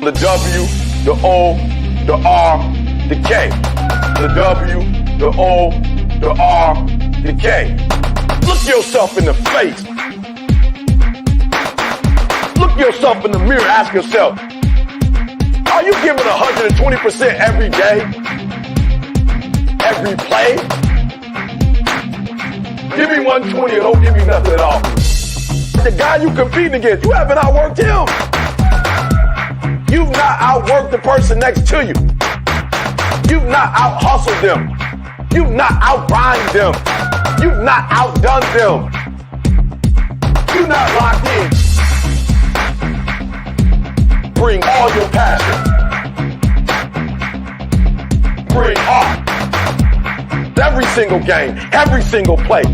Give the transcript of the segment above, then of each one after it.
The W, the O, the R, the K. The W, the O, the R, the K. Look yourself in the face. Look yourself in the mirror. Ask yourself, are you giving 120% every day? Every play? Give me 120 and don't give me nothing at all. The guy you competing against, you haven't outworked him. You've not outworked the person next to you. You've not out-hustled them. You've not out-grind them. You've not outdone them. You're not locked in. Bring all your passion. Bring heart. Every single game, every single play.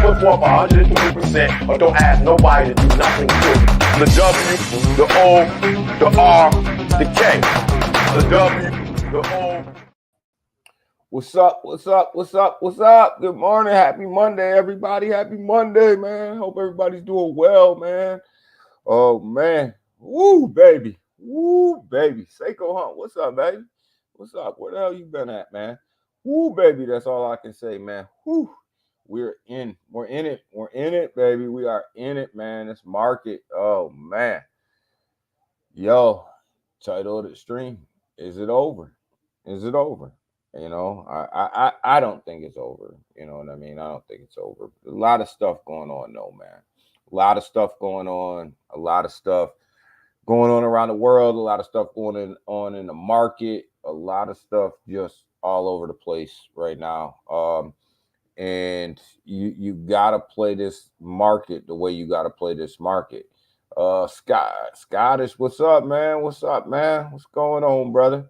Put forth 120% or don't ask nobody to do nothing to you. The W, the O, the R, the K. The W, the O. What's up? What's up? What's up? What's up? Good morning. Happy Monday, everybody. Happy Monday, man. Hope everybody's doing well, man. Oh, man. Woo, baby. Woo, baby. Seiko Hunt. What's up, baby? What's up? Where the hell you been at, man? Woo, baby. That's all I can say, man. Woo. We're in it, baby. We are in it, man. This market, oh man. Yo, title of the stream. Is it over? Is it over? You know, I don't think it's over. You know what I mean? I don't think it's over. A lot of stuff going on, though, man. A lot of stuff going on. A lot of stuff going on around the world. A lot of stuff going on in the market. A lot of stuff just all over the place right now. And you gotta play this market the way you gotta play this market. Scottish, what's up, man? What's up, man? What's going on, brother?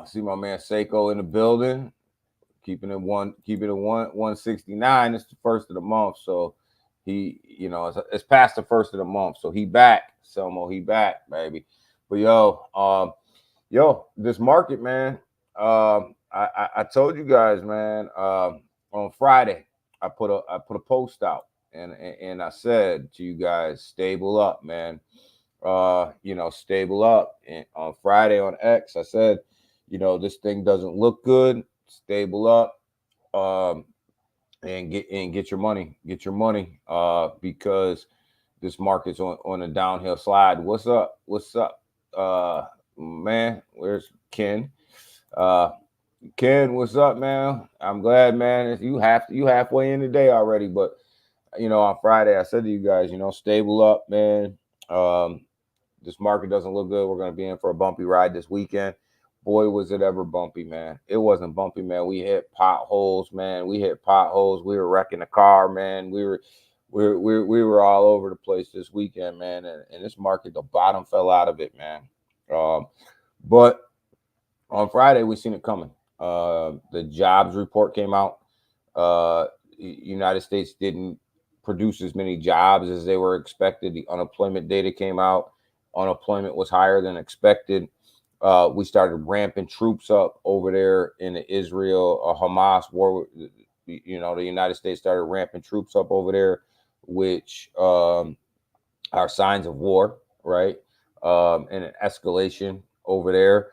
See my man Seiko in the building, keeping it 169. It's the first of the month, so he, you know, it's past the first of the month, so he back, Selmo, he back, baby. But yo, this market, man. I told you guys, man, on Friday, I put a post out and I said to you guys, stable up, man. Stable up. And on Friday on X, I said, you know, this thing doesn't look good. Stable up, and get your money. Get your money, because this market's on a downhill slide. What's up? What's up, man? Where's Ken? Ken, what's up, man? I'm glad, man. You halfway in the day already, but you know, on Friday I said to you guys, you know, stable up, man. This market doesn't look good. We're gonna be in for a bumpy ride this weekend. Boy, was it ever bumpy, man. It wasn't bumpy, man. We hit potholes, man. We were wrecking the car, man. We were all over the place this weekend, man. And this market, the bottom fell out of it, man. But on Friday we seen it coming. The jobs report came out. United States didn't produce as many jobs as they were expected. The unemployment data came out. Unemployment was higher than expected. We started ramping troops up over there in the Israel-Hamas war. You know, the United States started ramping troops up over there, which are signs of war, right? And an escalation over there.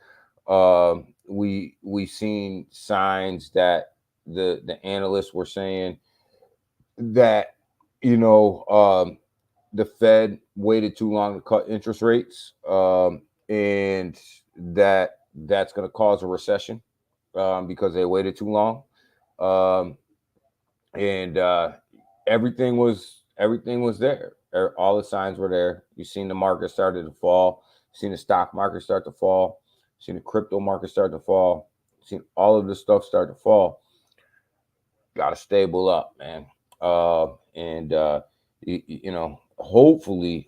We seen signs that the analysts were saying that, you know, the Fed waited too long to cut interest rates, and that's going to cause a recession, because they waited too long, and everything was there. All the signs were there. You've seen the market started to fall. You've seen the stock market start to fall. You've seen the crypto market start to fall. You've seen all of this stuff start to fall. Got to stable up, man. You know, hopefully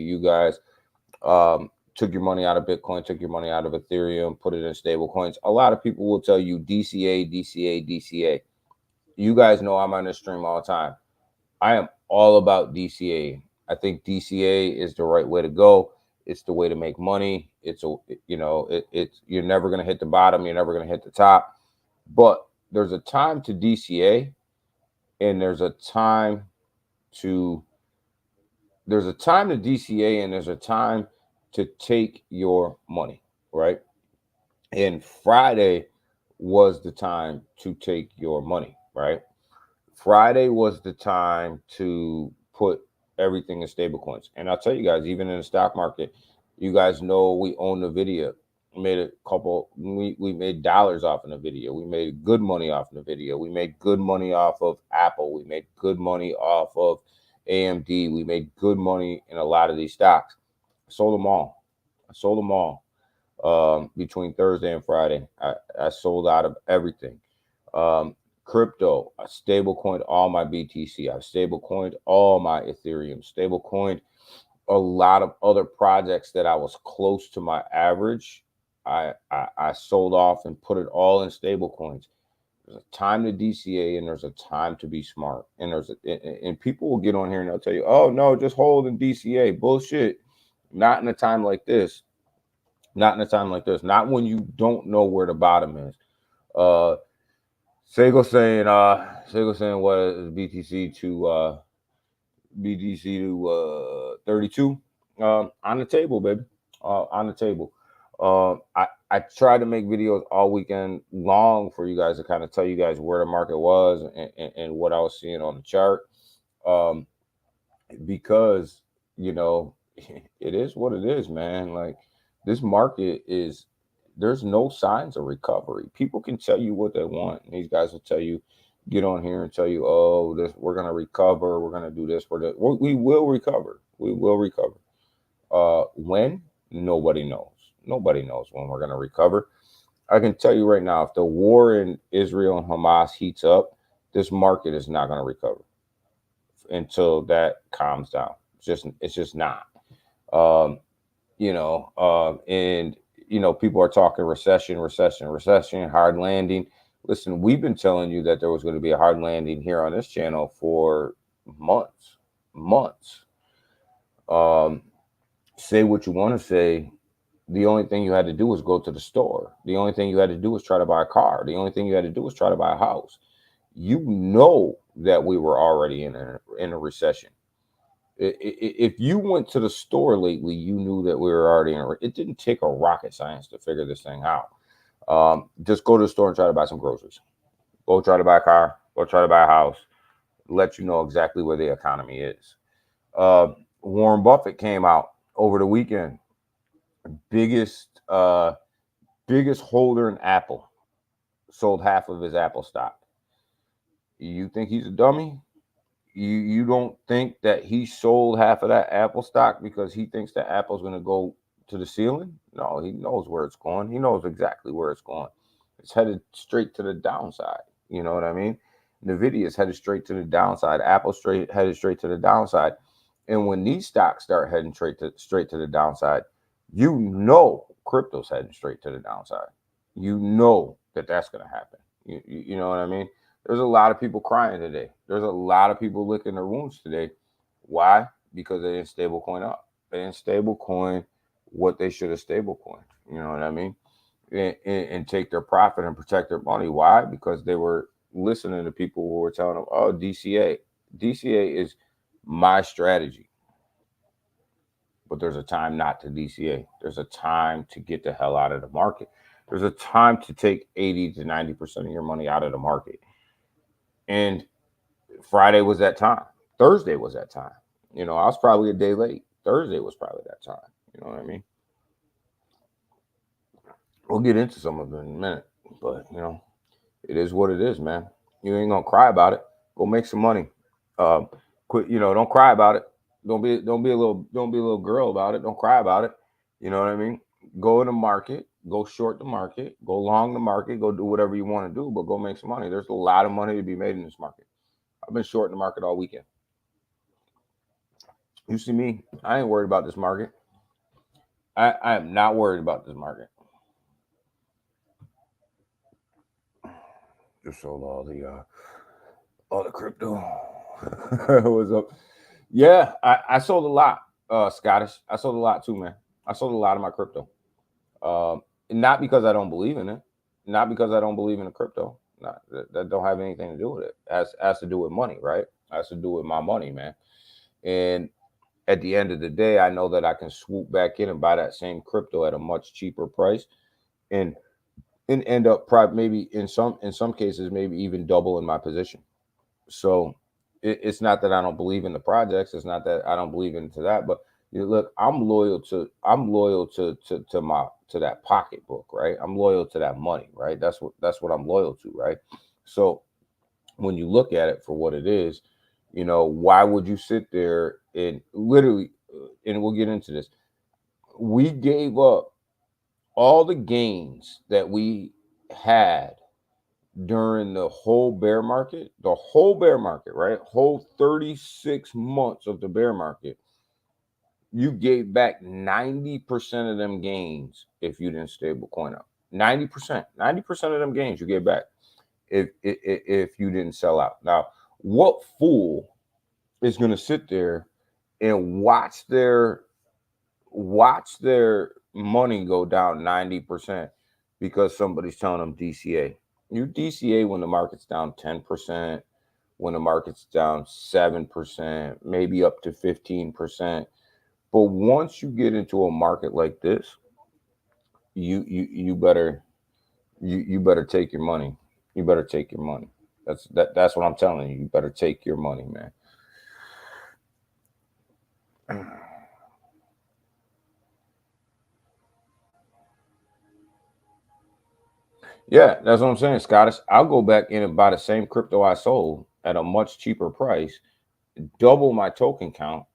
you guys took your money out of Bitcoin, took your money out of Ethereum, put it in stable coins. A lot of people will tell you DCA. You guys know I'm on this stream all the time. I am all about DCA. I think DCA is the right way to go. It's the way to make money. It's you're never going to hit the bottom. You're never going to hit the top. But there's a time to DCA, and there's a time to there's a time to DCA and there's a time to take your money, right? And Friday was the time to take your money, right? Friday was the time to put everything in stable coins. And I'll tell you guys, even in the stock market, you guys know we own NVIDIA. We made a couple, we made dollars off of NVIDIA. We made good money off of NVIDIA. We made good money off of Apple. We made good money off of AMD. We made good money in a lot of these stocks. I sold them all. I sold them all between Thursday and Friday. I sold out of everything. Crypto, I stable coined all my BTC. I stable coined all my Ethereum. Stable coined a lot of other projects that I was close to my average. I sold off and put it all in stable coins. There's a time to DCA and there's a time to be smart. And and people will get on here and they'll tell you, oh no, just hold and DCA. Bullshit. Not in a time like this. Not in a time like this. Not when you don't know where the bottom is. Sego saying what is BTC to 32 on the table, baby. On the table. I tried to make videos all weekend long for you guys to kind of tell you guys where the market was and what I was seeing on the chart. Because you know it is what it is, man. Like this market is. There's no signs of recovery. People can tell you what they want. And these guys will tell you, get on here and tell you, oh, this we're gonna recover, we're gonna do this, we will recover. We will recover. When? Nobody knows. Nobody knows when we're gonna recover. I can tell you right now, if the war in Israel and Hamas heats up, this market is not gonna recover until that calms down. It's just not. And people are talking recession, hard landing. Listen, we've been telling you that there was going to be a hard landing here on this channel for months. Say what you want to say. The only thing you had to do was go to the store. The only thing you had to do was try to buy a car. The only thing you had to do was try to buy a house. You know that we were already in a recession. If you went to the store lately, you knew that we were already in it didn't take a rocket science to figure this thing out. Just go to the store and try to buy some groceries. Go try to buy a car. Go try to buy a house. Let you know exactly where the economy is. Warren Buffett came out over the weekend. Biggest holder in Apple. Sold half of his Apple stock. You think he's a dummy? You don't think that he sold half of that Apple stock because he thinks that Apple's going to go to the ceiling? No, he knows where it's going. He knows exactly where it's going. It's headed straight to the downside. You know what I mean? NVIDIA is headed straight to the downside. Apple headed straight to the downside. And when these stocks start heading straight to the downside, you know crypto's heading straight to the downside. You know that's going to happen. You know what I mean? There's a lot of people crying today. There's a lot of people licking their wounds today. Why? Because they didn't stable coin up. They didn't stable coin what they should have stable coined. You know what I mean? And take their profit and protect their money. Why? Because they were listening to people who were telling them, oh, DCA. DCA is my strategy. But there's a time not to DCA. There's a time to get the hell out of the market. There's a time to take 80 to 90% of your money out of the market. And Friday was that time. Thursday was that time. I was probably a day late. Thursday was probably that time. You know what I mean? We'll get into some of it in a minute. But, it is what it is, man. You ain't going to cry about it. Go make some money. Quit, don't cry about it. Don't be a little girl about it. Don't cry about it. You know what I mean? Go in the market. Go short the market, go long the market, go do whatever you want to do, but go make some money. There's a lot of money to be made in this market. I've been shorting the market all weekend. You see me, I ain't worried about this market. I am not worried about this market. Just sold all the crypto. What's up? Yeah, I sold a lot, Scottish. I sold a lot too, man. I sold a lot of my crypto. Not because I don't believe in it, not because I don't believe in the crypto. That don't have anything to do with it. It has to do with money, right? It has to do with my money, man. And at the end of the day, I know that I can swoop back in and buy that same crypto at a much cheaper price, and end up probably maybe in some cases maybe even double in my position. So it's not that I don't believe in the projects. It's not that I don't believe into that. But look, I'm loyal to that pocketbook, right? I'm loyal to that money, right? That's what I'm loyal to, right? So when you look at it for what it is, why would you sit there and literally, and we'll get into this. We gave up all the gains that we had during the whole bear market, right? Whole 36 months of the bear market, you gave back 90% of them gains if you didn't stable coin up. 90% of them gains you gave back if you didn't sell out. Now, what fool is going to sit there and watch their money go down 90% because somebody's telling them DCA? You DCA when the market's down 10%, when the market's down 7%, maybe up to 15%. But once you get into a market like this, you better take your money. You better take your money. That's what I'm telling you. You better take your money, man. Yeah, that's what I'm saying, Scottish. I'll go back in and buy the same crypto I sold at a much cheaper price, double my token count,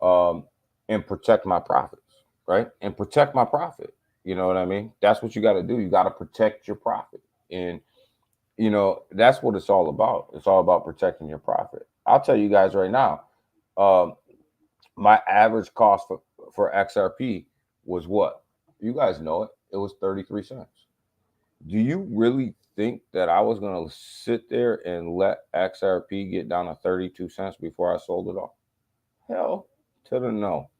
and protect my profits, right? And protect my profit. You know what I mean? That's what you got to do. You got to protect your profit. And, that's what it's all about. It's all about protecting your profit. I'll tell you guys right now, my average cost for XRP was what? You guys know it. It was 33 cents. Do you really think that I was going to sit there and let XRP get down to 32 cents before I sold it all? Hell to the no.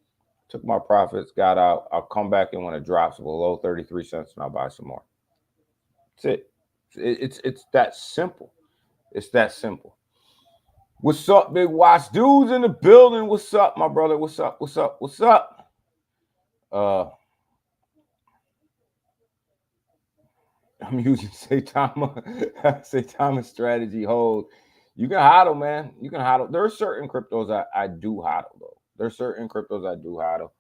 Took my profits, got out. I'll come back in when it drops below 33 cents and I'll buy some more. That's it. It's that simple. It's that simple. What's up, Big Watch dudes in the building? What's up, my brother? What's up? What's up? What's up? I'm using Saitama strategy hold. You can hodl, man. You can hodl. There are certain cryptos I do hodl though. There's certain cryptos I do hodl,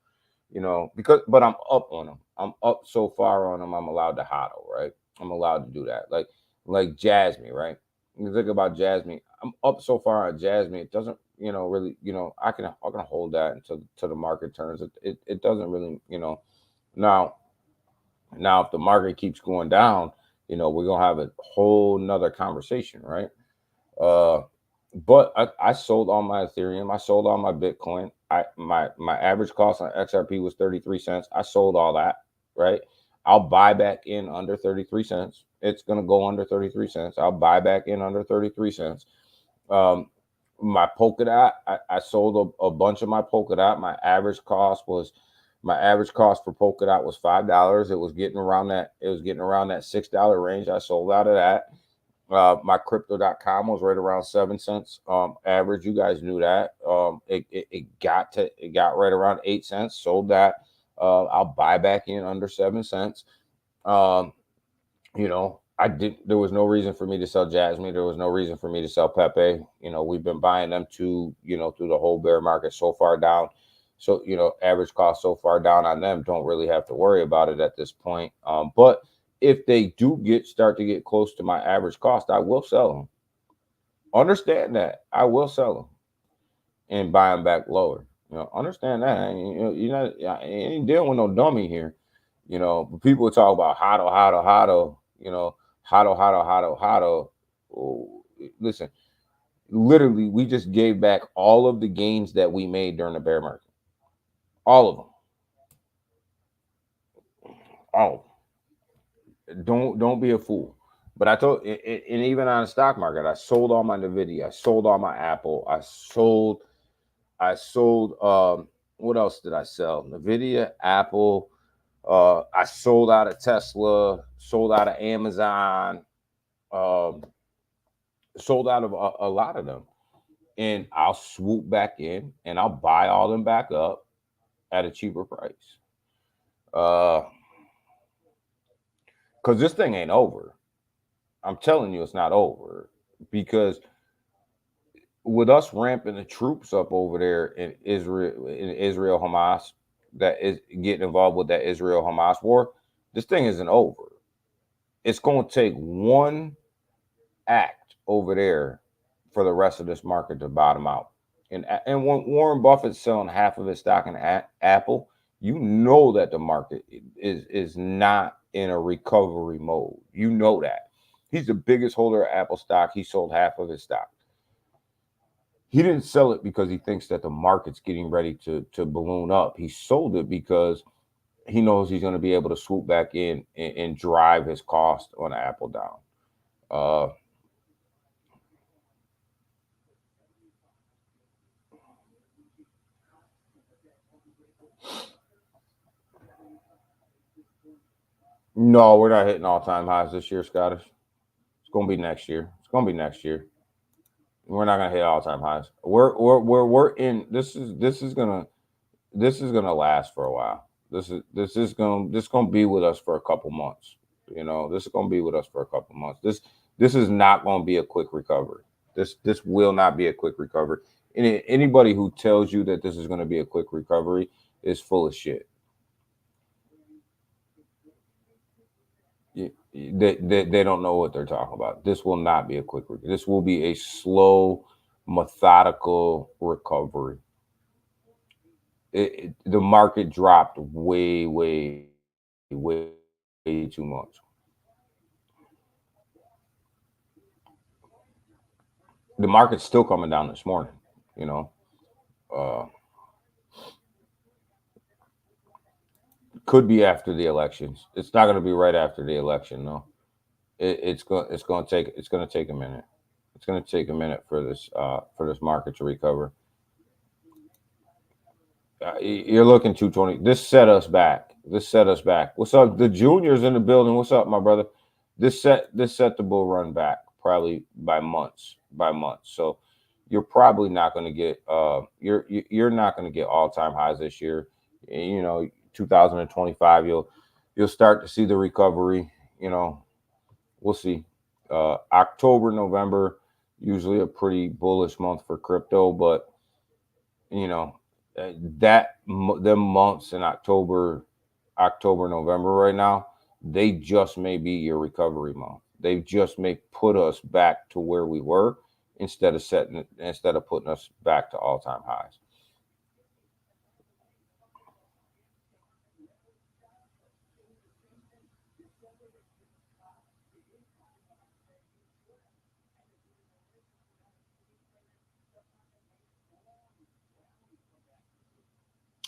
but I'm up on them. I'm up so far on them. I'm allowed to hodl, right? I'm allowed to do that. Like Jasmine, right? You think about Jasmine. I'm up so far on Jasmine. It doesn't, really, I can hold that until the market turns. It doesn't really, Now, if the market keeps going down, we're gonna have a whole nother conversation, right? But I sold all my Ethereum. I sold all my Bitcoin. My average cost on XRP was 33 cents. I sold all that, right? I'll buy back in under 33 cents. It's gonna go under 33 cents. I'll buy back in under 33 cents. My Polkadot, I sold a bunch of my Polkadot. My average cost for Polkadot was $5. It was getting around that $6 range. I sold out of that. My crypto.com was right around 7 cents average. You guys knew that. It got right around 8 cents. Sold that. I'll buy back in under 7 cents. There was no reason for me to sell Jasmine. There was no reason for me to sell Pepe. We've been buying them through the whole bear market so far down. So, average cost so far down on them, don't really have to worry about it at this point. But if they do start to get close to my average cost, I will sell them. Understand that. I will sell them and buy them back lower. Understand that. I ain't dealing with no dummy here. People talk about hodl. Hodl. Oh, listen, literally, we just gave back all of the gains that we made during the bear market. All of them. All. Don't be a fool. But I told, and even on the stock market, I sold all my Nvidia. I sold all my Apple. I sold. What else did I sell? Nvidia, Apple. I sold out of Tesla. Sold out of Amazon. Sold out of a lot of them. and I'll swoop back in and I'll buy all them back up at a cheaper price. Because this thing ain't over. I'm telling you, it's not over. Because with us ramping the troops up over there in Israel Hamas, that is getting involved with that Israel Hamas war, this thing isn't over. It's going to take one act over there for the rest of this market to bottom out. And when Warren Buffett's selling half of his stock in Apple, you know that the market is not in a recovery mode. You know that. He's the biggest holder of Apple stock. He sold half of his stock. He didn't sell it because he thinks that the market's getting ready to balloon up. He sold it because he knows he's going to be able to swoop back in and drive his cost on Apple down. No, we're not hitting all-time highs this year, Scottish. It's going to be next year. It's going to be next year. We're not going to hit all-time highs. We're in. This is gonna last for a while. This is gonna be with us for a couple months. You know, this is gonna be with us for a couple months. This is not gonna be a quick recovery. This will not be a quick recovery. And anybody who tells you that this is going to be a quick recovery is full of shit. They don't know what they're talking about. This will not be a quick recovery. This will be a slow, methodical recovery. The market dropped way too much. The market's still coming down this morning, you know. Could be after the elections. It's not going to be right after the election, no. It's going to take a minute. It's going to take a minute for this market to recover. You're looking 220. This set us back. What's up? The juniors in the building. What's up, my brother? This set the bull run back probably by months. So you're probably not going to get you're not going to get all-time highs this year. You know, 2025 you'll start to see the recovery. You know, we'll see. October, November, usually a pretty bullish month for crypto, but you know, them months in October, November right now, they just may be your recovery month. They just may put us back to where we were instead of putting us back to all-time highs.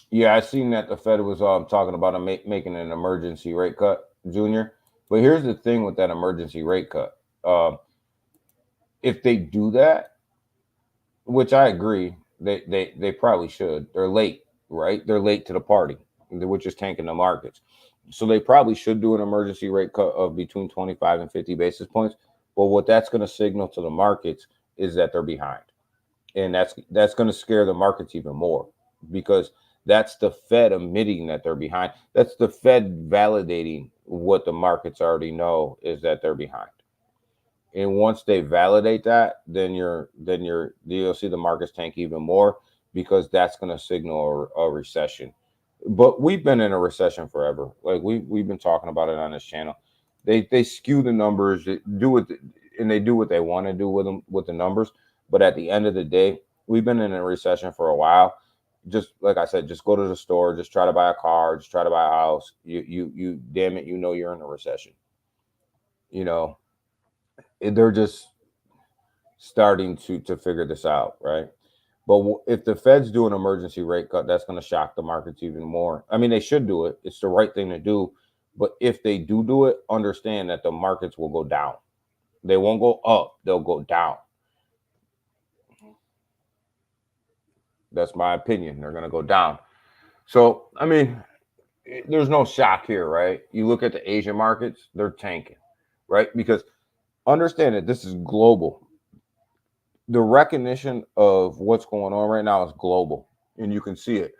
Yeah, I seen that the Fed was talking about making an emergency rate cut, Junior. But here's the thing with that emergency rate cut. If they do that, which I agree, they probably should. They're late, right? They're late to the party, which is tanking the markets. So they probably should do an emergency rate cut of between 25 and 50 basis points. But what that's going to signal to the markets is that they're behind. And that's going to scare the markets even more, because that's the Fed admitting that they're behind. That's the Fed validating what the markets already know, is that they're behind. And once they validate that, then you'll see the markets tank even more, because that's going to signal a recession. But we've been in a recession forever. Like we've been talking about it on this channel. They skew the numbers, they do what they want to do with the numbers. But at the end of the day, we've been in a recession for a while. Just like I said, just go to the store, just try to buy a car, just try to buy a house. You damn it, you know you're in a recession. You know, they're just starting to figure this out, right? But if the Fed's do an emergency rate cut, that's going to shock the markets even more. I mean, they should do it. It's the right thing to do. But if they do it, understand that the markets will go down. They won't go up. They'll go down. That's my opinion. They're going to go down. So, I mean, there's no shock here, right? You look at the Asian markets, they're tanking, right? Because understand that this is global. the recognition of what's going on right now is global, and you can see it.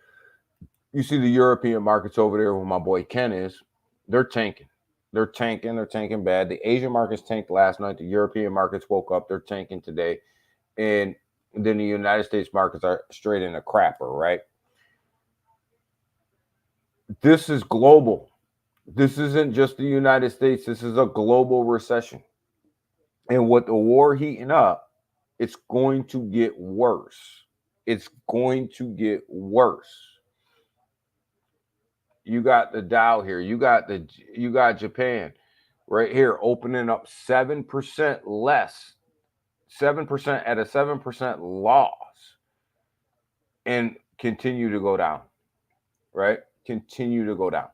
You see the European markets over there where my boy Ken is, they're tanking. They're tanking bad. The Asian markets tanked last night. The European markets woke up. They're tanking today. And then the United States markets are straight in a crapper, right? This is global. This isn't just the United States. This is a global recession. And with the war heating up, it's going to get worse. It's going to get worse. You got the Dow here. You got Japan right here opening up 7% less, 7% at a 7% loss, and continue to go down, right? Continue to go down.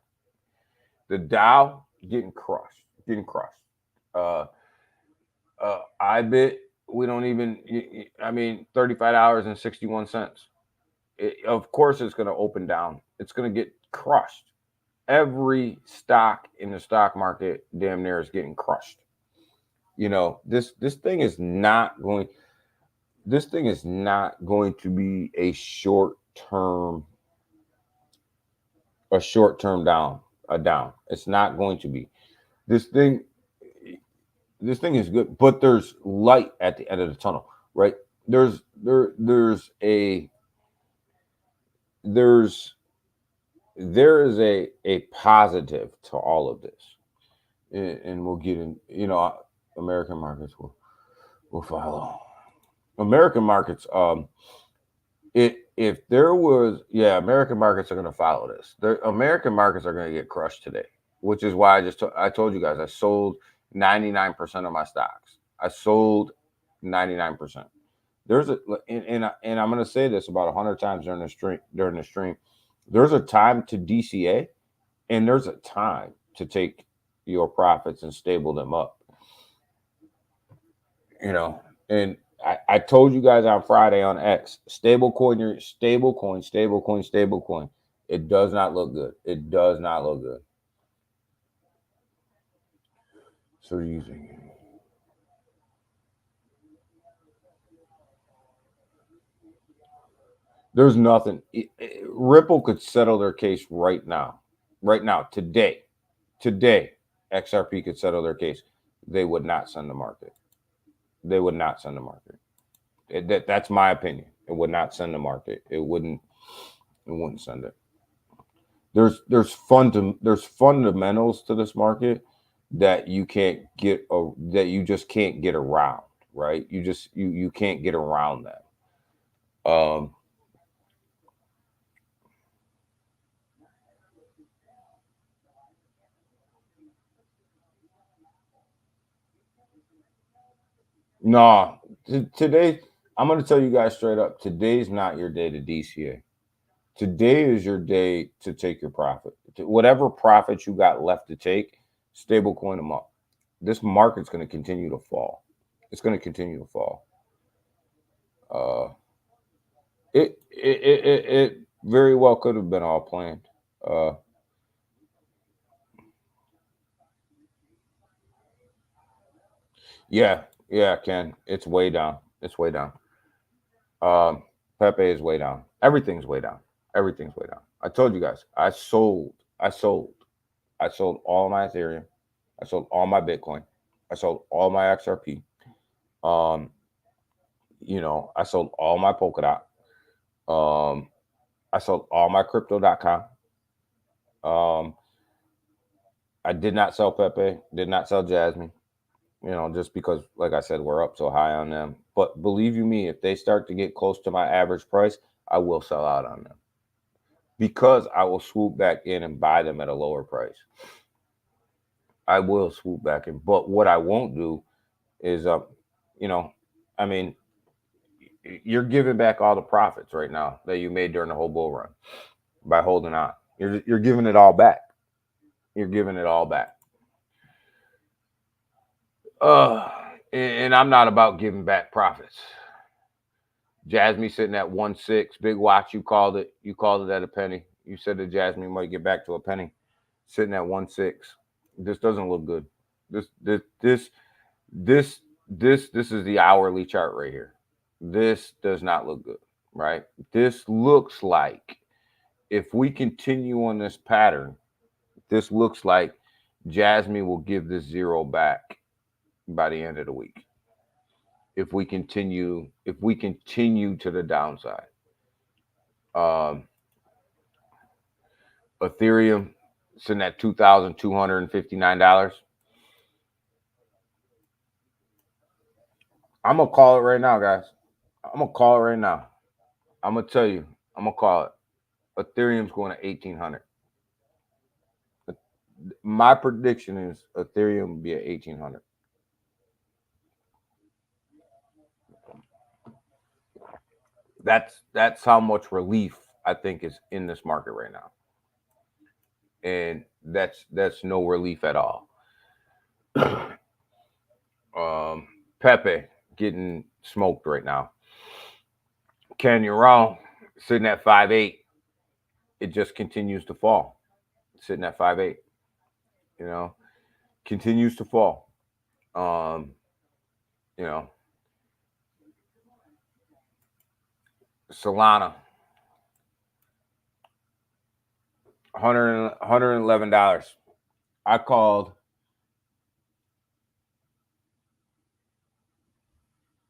The Dow getting crushed. IBIT, we don't even, $35.61. Of course, it's going to open down. It's going to get crushed. Every stock in the stock market damn near is getting crushed. This thing is not going to be a short-term down. It's not going to be. This thing is good, but there's light at the end of the tunnel, right? There is a positive to all of this, and we'll get in. American markets will follow. American markets, American markets are going to follow this. American markets are going to get crushed today, which is why I told you guys I sold 99% of my stocks. I sold 99%. And I'm going to say this about 100 times during the stream. There's a time to DCA, and there's a time to take your profits and stable them up. And I told you guys on Friday on X, stablecoin. It does not look good. It does not look good. So using. There's nothing. Ripple could settle their case right now. Today, XRP could settle their case. They would not send the market. That's my opinion. It would not send the market. It wouldn't send it. There's fundamentals to this market that you just can't get around, right? You can't get around that. No, today, I'm going to tell you guys straight up, today's not your day to DCA. Today is your day to take your profit. Whatever profits you got left to take, stablecoin them up. This market's going to continue to fall. It's going to continue to fall. It very well could have been all planned. Yeah, Ken. It's way down. Pepe is way down. Everything's way down. I told you guys, I sold all my Ethereum. I sold all my Bitcoin. I sold all my XRP. I sold all my Polkadot. I sold all my Crypto.com. I did not sell Pepe. Did not sell Jasmine. Just because, like I said, we're up so high on them. But believe you me, if they start to get close to my average price, I will sell out on them, because I will swoop back in and buy them at a lower price. I will swoop back in. But what I won't do is, you're giving back all the profits right now that you made during the whole bull run by holding on. You're giving it all back. And I'm not about giving back profits. Jasmine sitting at 1.6. Big watch, you called it. You called it at a penny. You said that Jasmine might get back to a penny. Sitting at 1.6. This doesn't look good. This is the hourly chart right here. this does not look good, right? This looks like if we continue on this pattern, this looks like Jasmine will give this zero back by the end of the week. If we continue to the downside. Ethereum sitting at $2,259. I'm gonna call it right now, guys. I'm gonna call it right now. I'm gonna tell you. I'm gonna call it. Ethereum's going to 1,800. My prediction is Ethereum will be at 1,800. That's how much relief I think is in this market right now, and that's no relief at all. Pepe getting smoked right now. Ken, you're wrong. Sitting at 5.8, it just continues to fall. Sitting at 5.8, you know, continues to fall. You know, Solana, $111. I called.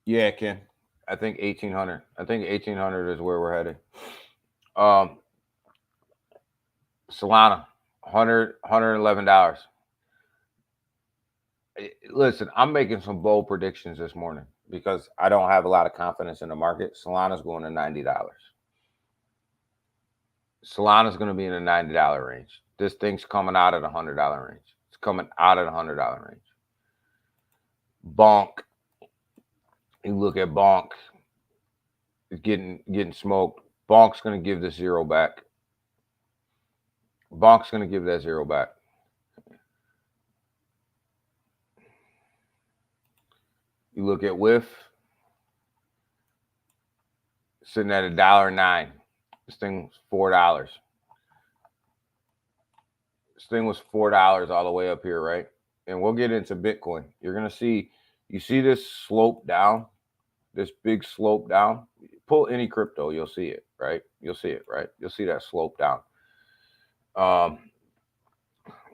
Yeah, Ken. I think 1,800. I think 1,800 is where we're headed. Solana, $111. Listen, I'm making some bold predictions this morning because I don't have a lot of confidence in the market. Solana's going to $90. Solana's going to be in the $90 range. This thing's coming out of the $100 range. It's coming out of the $100 range. Bonk. You look at Bonk. It's getting smoked. Bonk's going to give this zero back. Bonk's going to give that zero back. You look at WIF, sitting at $1.09. This thing was $4. This thing was $4 all the way up here, right? And we'll get into Bitcoin. You're gonna see, you see this slope down, this big slope down. Pull any crypto, you'll see it, right? You'll see it, right? You'll see that slope down.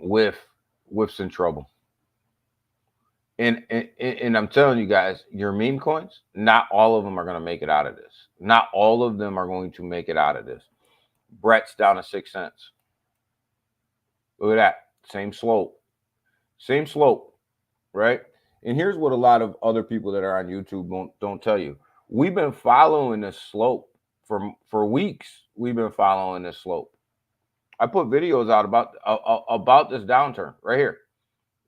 WIF's in trouble. And I'm telling you guys, your meme coins, not all of them are going to make it out of this. Not all of them are going to make it out of this. Brett's down to 6 cents. Look at that. Same slope. Same slope, right? And here's what a lot of other people that are on YouTube don't tell you. We've been following this slope for weeks. We've been following this slope. I put videos out about this downturn right here.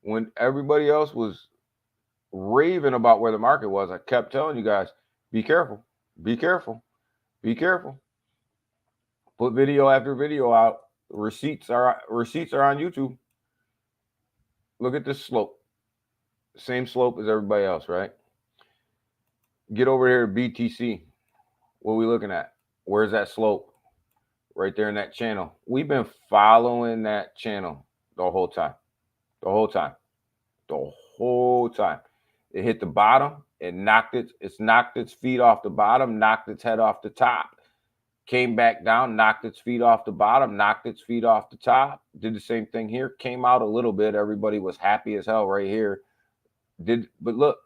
When everybody else was raving about where the market was, I kept telling you guys, be careful, be careful, be careful. Put video after video out. Receipts are on YouTube. Look at this slope. Same slope as everybody else, right? Get over here to BTC. What are we looking at? Where's that slope? Right there in that channel. We've been following that channel the whole time. The whole time. The whole time. It hit the bottom. It's knocked its feet off the bottom, knocked its head off the top. Came back down, knocked its feet off the bottom, knocked its feet off the top. Did the same thing here. Came out a little bit. Everybody was happy as hell right here. But look,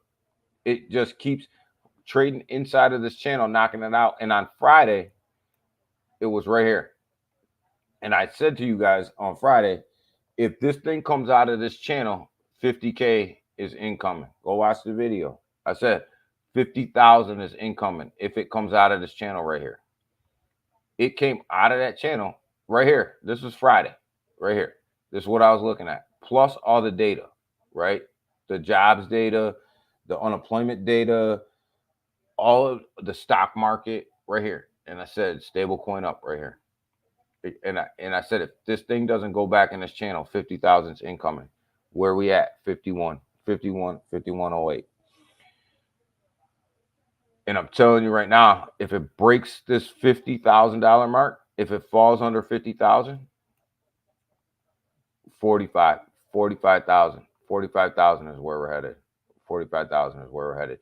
it just keeps trading inside of this channel, knocking it out. And on Friday, it was right here. And I said to you guys on Friday, if this thing comes out of this channel, 50K is incoming. Go watch the video. I said 50,000 is incoming if it comes out of this channel right here. It came out of that channel right here. This was Friday, right here. This is what I was looking at. Plus all the data, right? The jobs data, the unemployment data, all of the stock market right here. And I said stable coin up right here. And I said if this thing doesn't go back in this channel, 50,000 is incoming. Where we at? 5108. And I'm telling you right now, if it breaks this $50,000 mark, if it falls under 50,000, 45,000 is where we're headed. 45,000 is where we're headed.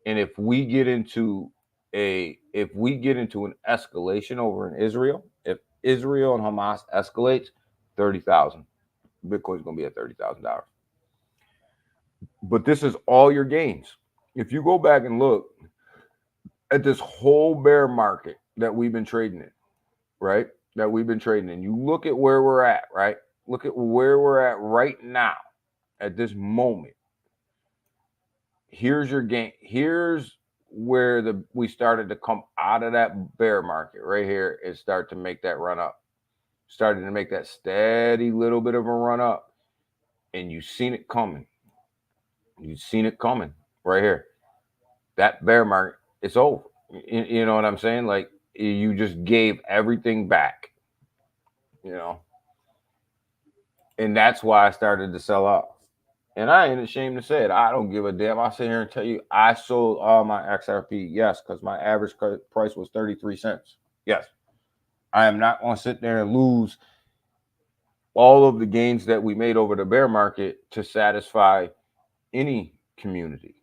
And if we get into if we get into an escalation over in Israel, if Israel and Hamas escalates, 30,000. Bitcoin's gonna be at $30,000. But this is all your gains. If you go back and look at this whole bear market that we've been trading in, right? That we've been trading in, you look at where we're at, right? Look at where we're at right now at this moment. Here's your gain. Here's where we started to come out of that bear market right here and start to make that run up. Started to make that steady little bit of a run up. And you've seen it coming. You've seen it coming right here. That bear market, it's over. You know what I'm saying? Like, you just gave everything back, you know? And that's why I started to sell off. And I ain't ashamed to say it. I don't give a damn. I'll sit here and tell you I sold all my XRP. Yes, because my average price was 33 cents. Yes. I am not going to sit there and lose all of the gains that we made over the bear market to satisfy any community.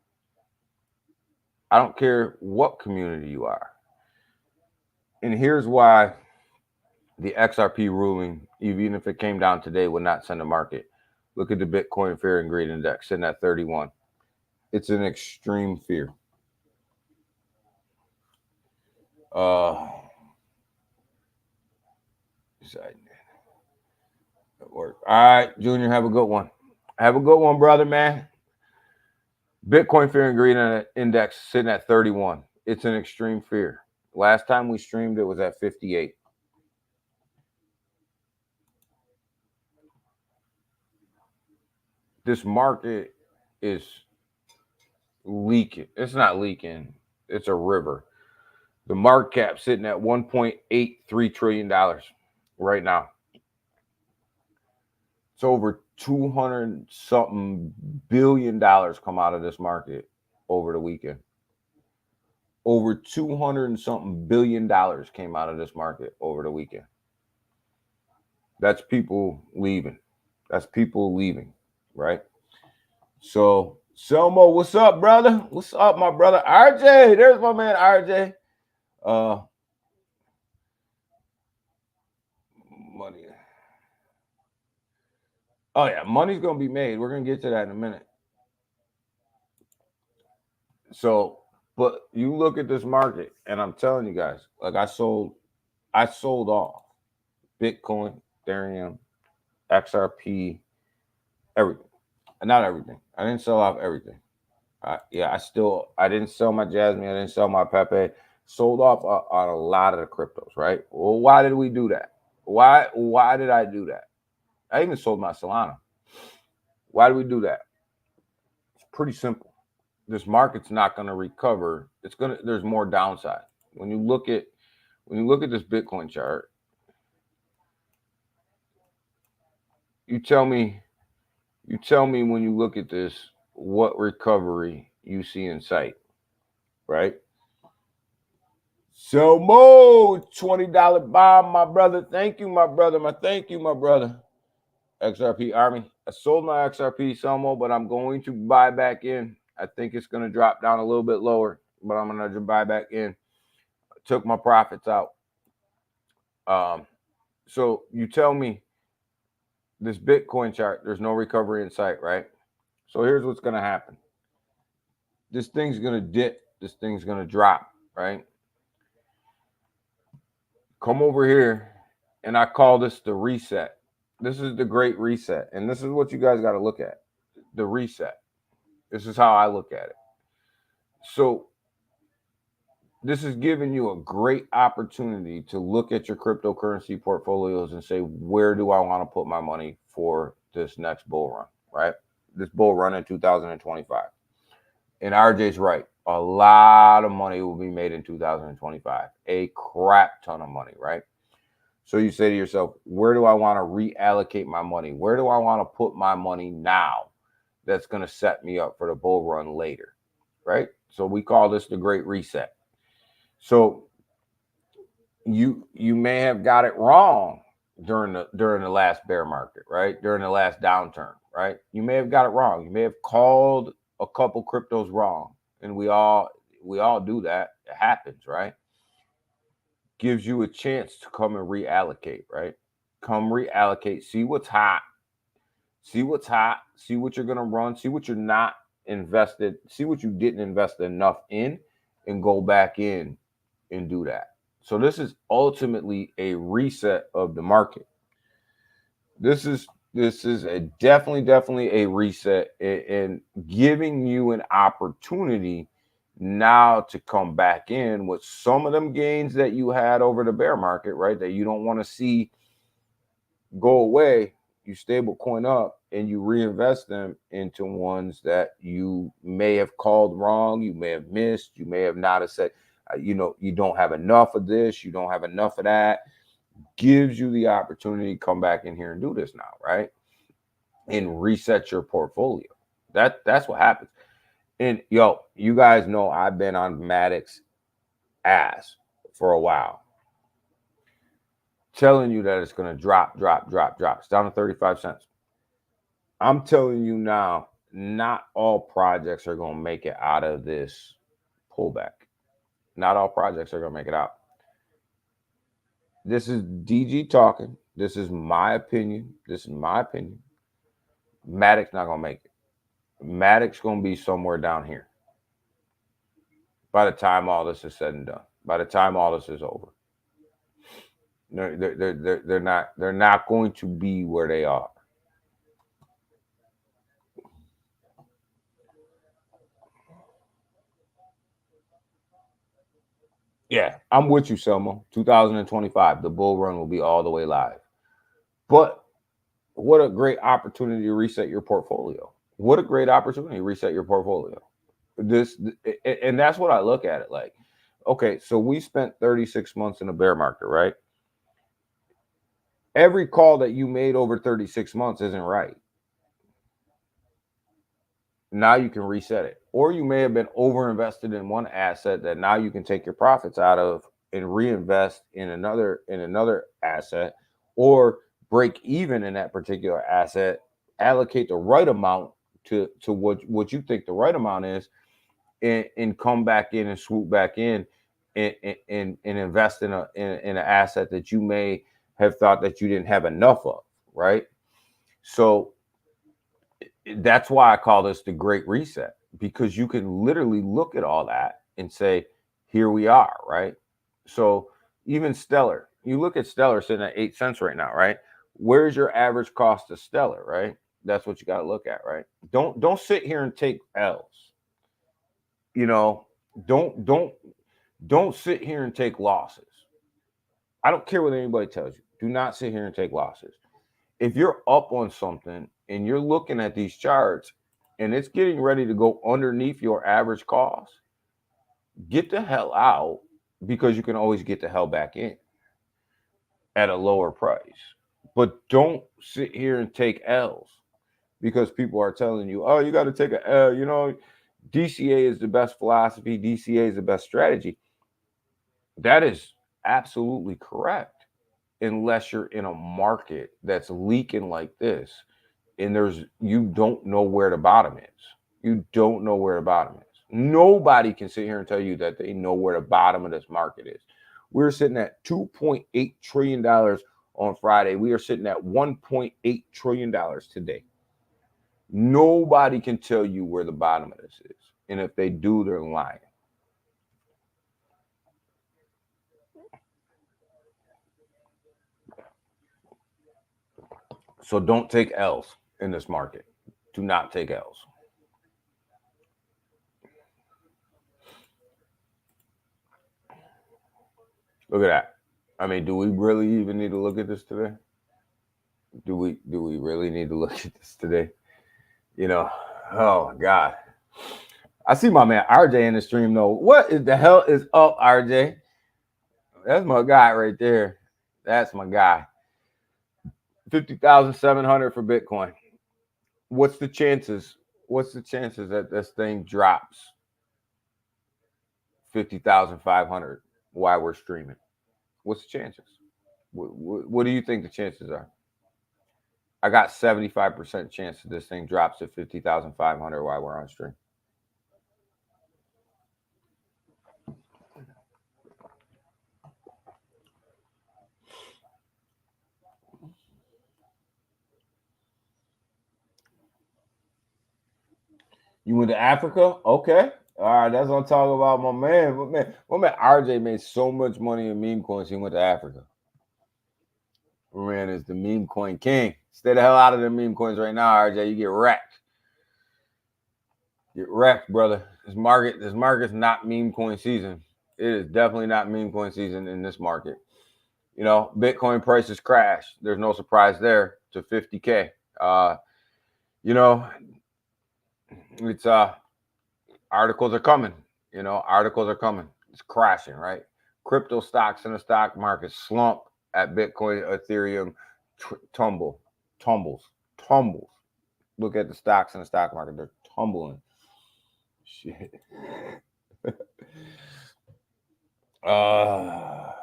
I don't care what community you are. And here's why the XRP ruling, even if it came down today, would not send the market. Look at the Bitcoin Fear and Greed Index sitting at 31. It's an extreme fear. Work. All right, Junior, have a good one. Have a good one, brother, man. Bitcoin Fear and Greed Index sitting at 31. It's an extreme fear. Last time we streamed, it was at 58. This market is leaking. It's not leaking. It's a river. The market cap sitting at $1.83 trillion right now. It's over 200-something billion dollars come out of this market over the weekend. Over 200-something billion dollars came out of this market over the weekend. That's people leaving. That's people leaving, right? So, Selmo, what's up, brother? What's up, my brother? RJ, there's my man, RJ. Money. Oh, yeah, money's going to be made. We're going to get to that in a minute. So, but you look at this market, and I'm telling you guys, like I sold off Bitcoin, Ethereum, XRP, everything. Not everything. I didn't sell off everything. I didn't sell my Jasmine. I didn't sell my Pepe. Sold off on a lot of the cryptos, right? Well, why did we do that? Why did I do that? I even sold my Solana. Why do we do that? It's pretty simple. This market's not going to recover. There's more downside. When you look at this Bitcoin chart, you tell me when you look at this, what recovery you see in sight, right? So Mo, $20 bomb, my brother. Thank you, my brother. Thank you, my brother. XRP Army. I sold my XRP, Selmo, but I'm going to buy back in. I think it's going to drop down a little bit lower, but I'm going to buy back in. Took my profits out. So you tell me this Bitcoin chart, there's no recovery in sight, right? So here's what's going to happen. This thing's going to dip. This thing's going to drop, right? Come over here, and I call this the reset. This is the great reset, and this is what you guys got to look at, the reset. This is how I look at it. So this is giving you a great opportunity to look at your cryptocurrency portfolios and say, where do I want to put my money for this next bull run, right? This bull run in 2025. And RJ's right. A lot of money will be made in 2025. A crap ton of money, right? So you say to yourself, where do I want to reallocate my money? Where do I want to put my money now that's going to set me up for the bull run later, right? So we call this the great reset. So you may have got it wrong during the last bear market, right? During the last downturn, right? You may have got it wrong. You may have called a couple cryptos wrong, and we all We all do that. It happens, right? Gives you a chance to come and reallocate, right? Come reallocate, see what's hot, see what's hot, see what you're gonna run, see what you're not invested, see what you didn't invest enough in, and go back in and do that. So this is ultimately a reset of the market. This is a definitely a reset and giving you an opportunity now to come back in with some of them gains that you had over the bear market, right? That you don't want to see go away. You stable coin up and you reinvest them into ones that you may have called wrong, you may have missed, you may have not have said, you don't have enough of this, you don't have enough of that. Gives you the opportunity to come back in here and do this now, right? And reset your portfolio. That's what happens. And you guys know I've been on Maddox ass for a while, telling you that it's going to drop. It's down to 35 cents. I'm telling you now, not all projects are going to make it out of this pullback. Not all projects are going to make it out. This is DG talking. This is my opinion. Maddox not going to make it. Maddox going to be somewhere down here by the time all this is said and done. By the time all this is over. They're not going to be where they are. Yeah, I'm with you, Selma. 2025, the bull run will be all the way live. But what a great opportunity to reset your portfolio. What a great opportunity to reset your portfolio. And that's what I look at it like. Okay, so we spent 36 months in a bear market, right? Every call that you made over 36 months isn't right. Now you can reset it. Or you may have been overinvested in one asset that now you can take your profits out of and reinvest in another asset, or break even in that particular asset, allocate the right amount to what you think the right amount is, and come back in and swoop back in and invest in an asset that you may have thought that you didn't have enough of, right? So that's why I call this the Great Reset, because you can literally look at all that and say, here we are, right? So even Stellar, you look at Stellar sitting at 8 cents right now, right? Where's your average cost of Stellar, right? That's what you got to look at, right? Don't sit here and take L's. Don't sit here and take losses. I don't care what anybody tells you. Do not sit here and take losses. If you're up on something and you're looking at these charts and it's getting ready to go underneath your average cost, get the hell out, because you can always get the hell back in at a lower price. But don't sit here and take L's because people are telling you, oh, you got to take an L. DCA is the best philosophy. DCA is the best strategy. That is absolutely correct, unless you're in a market that's leaking like this and you don't know where the bottom is. You don't know where the bottom is. Nobody can sit here and tell you that they know where the bottom of this market is. We're sitting at $2.8 trillion on Friday. We are sitting at $1.8 trillion today. Nobody can tell you where the bottom of this is. And if they do, they're lying. So don't take L's in this market. Do not take L's. Look at that. I mean, do we really even need to look at this today? Do we really need to look at this today? Oh my God. I see my man RJ in the stream though. What is the hell is up, RJ? That's my guy right there. That's my guy. 50,700 for Bitcoin. What's the chances? What's the chances that this thing drops 50,500 while we're streaming? What's the chances? What do you think the chances are? I got 75% chance that this thing drops to 50,500 while we're on stream. You went to Africa? Okay. All right, that's what I'm talking about. My man RJ made so much money in meme coins. He went to Africa. My man is the meme coin king. Stay the hell out of the meme coins right now, RJ. You get wrecked. Get wrecked, brother. This market's not meme coin season. It is definitely not meme coin season in this market. You know, Bitcoin prices crashed. There's no surprise there to 50K. You know, it's articles are coming. You know, articles are coming. It's crashing, right? Crypto stocks in the stock market slump at Bitcoin, Ethereum tumbles. Look at the stocks in the stock market; they're tumbling. Shit. I've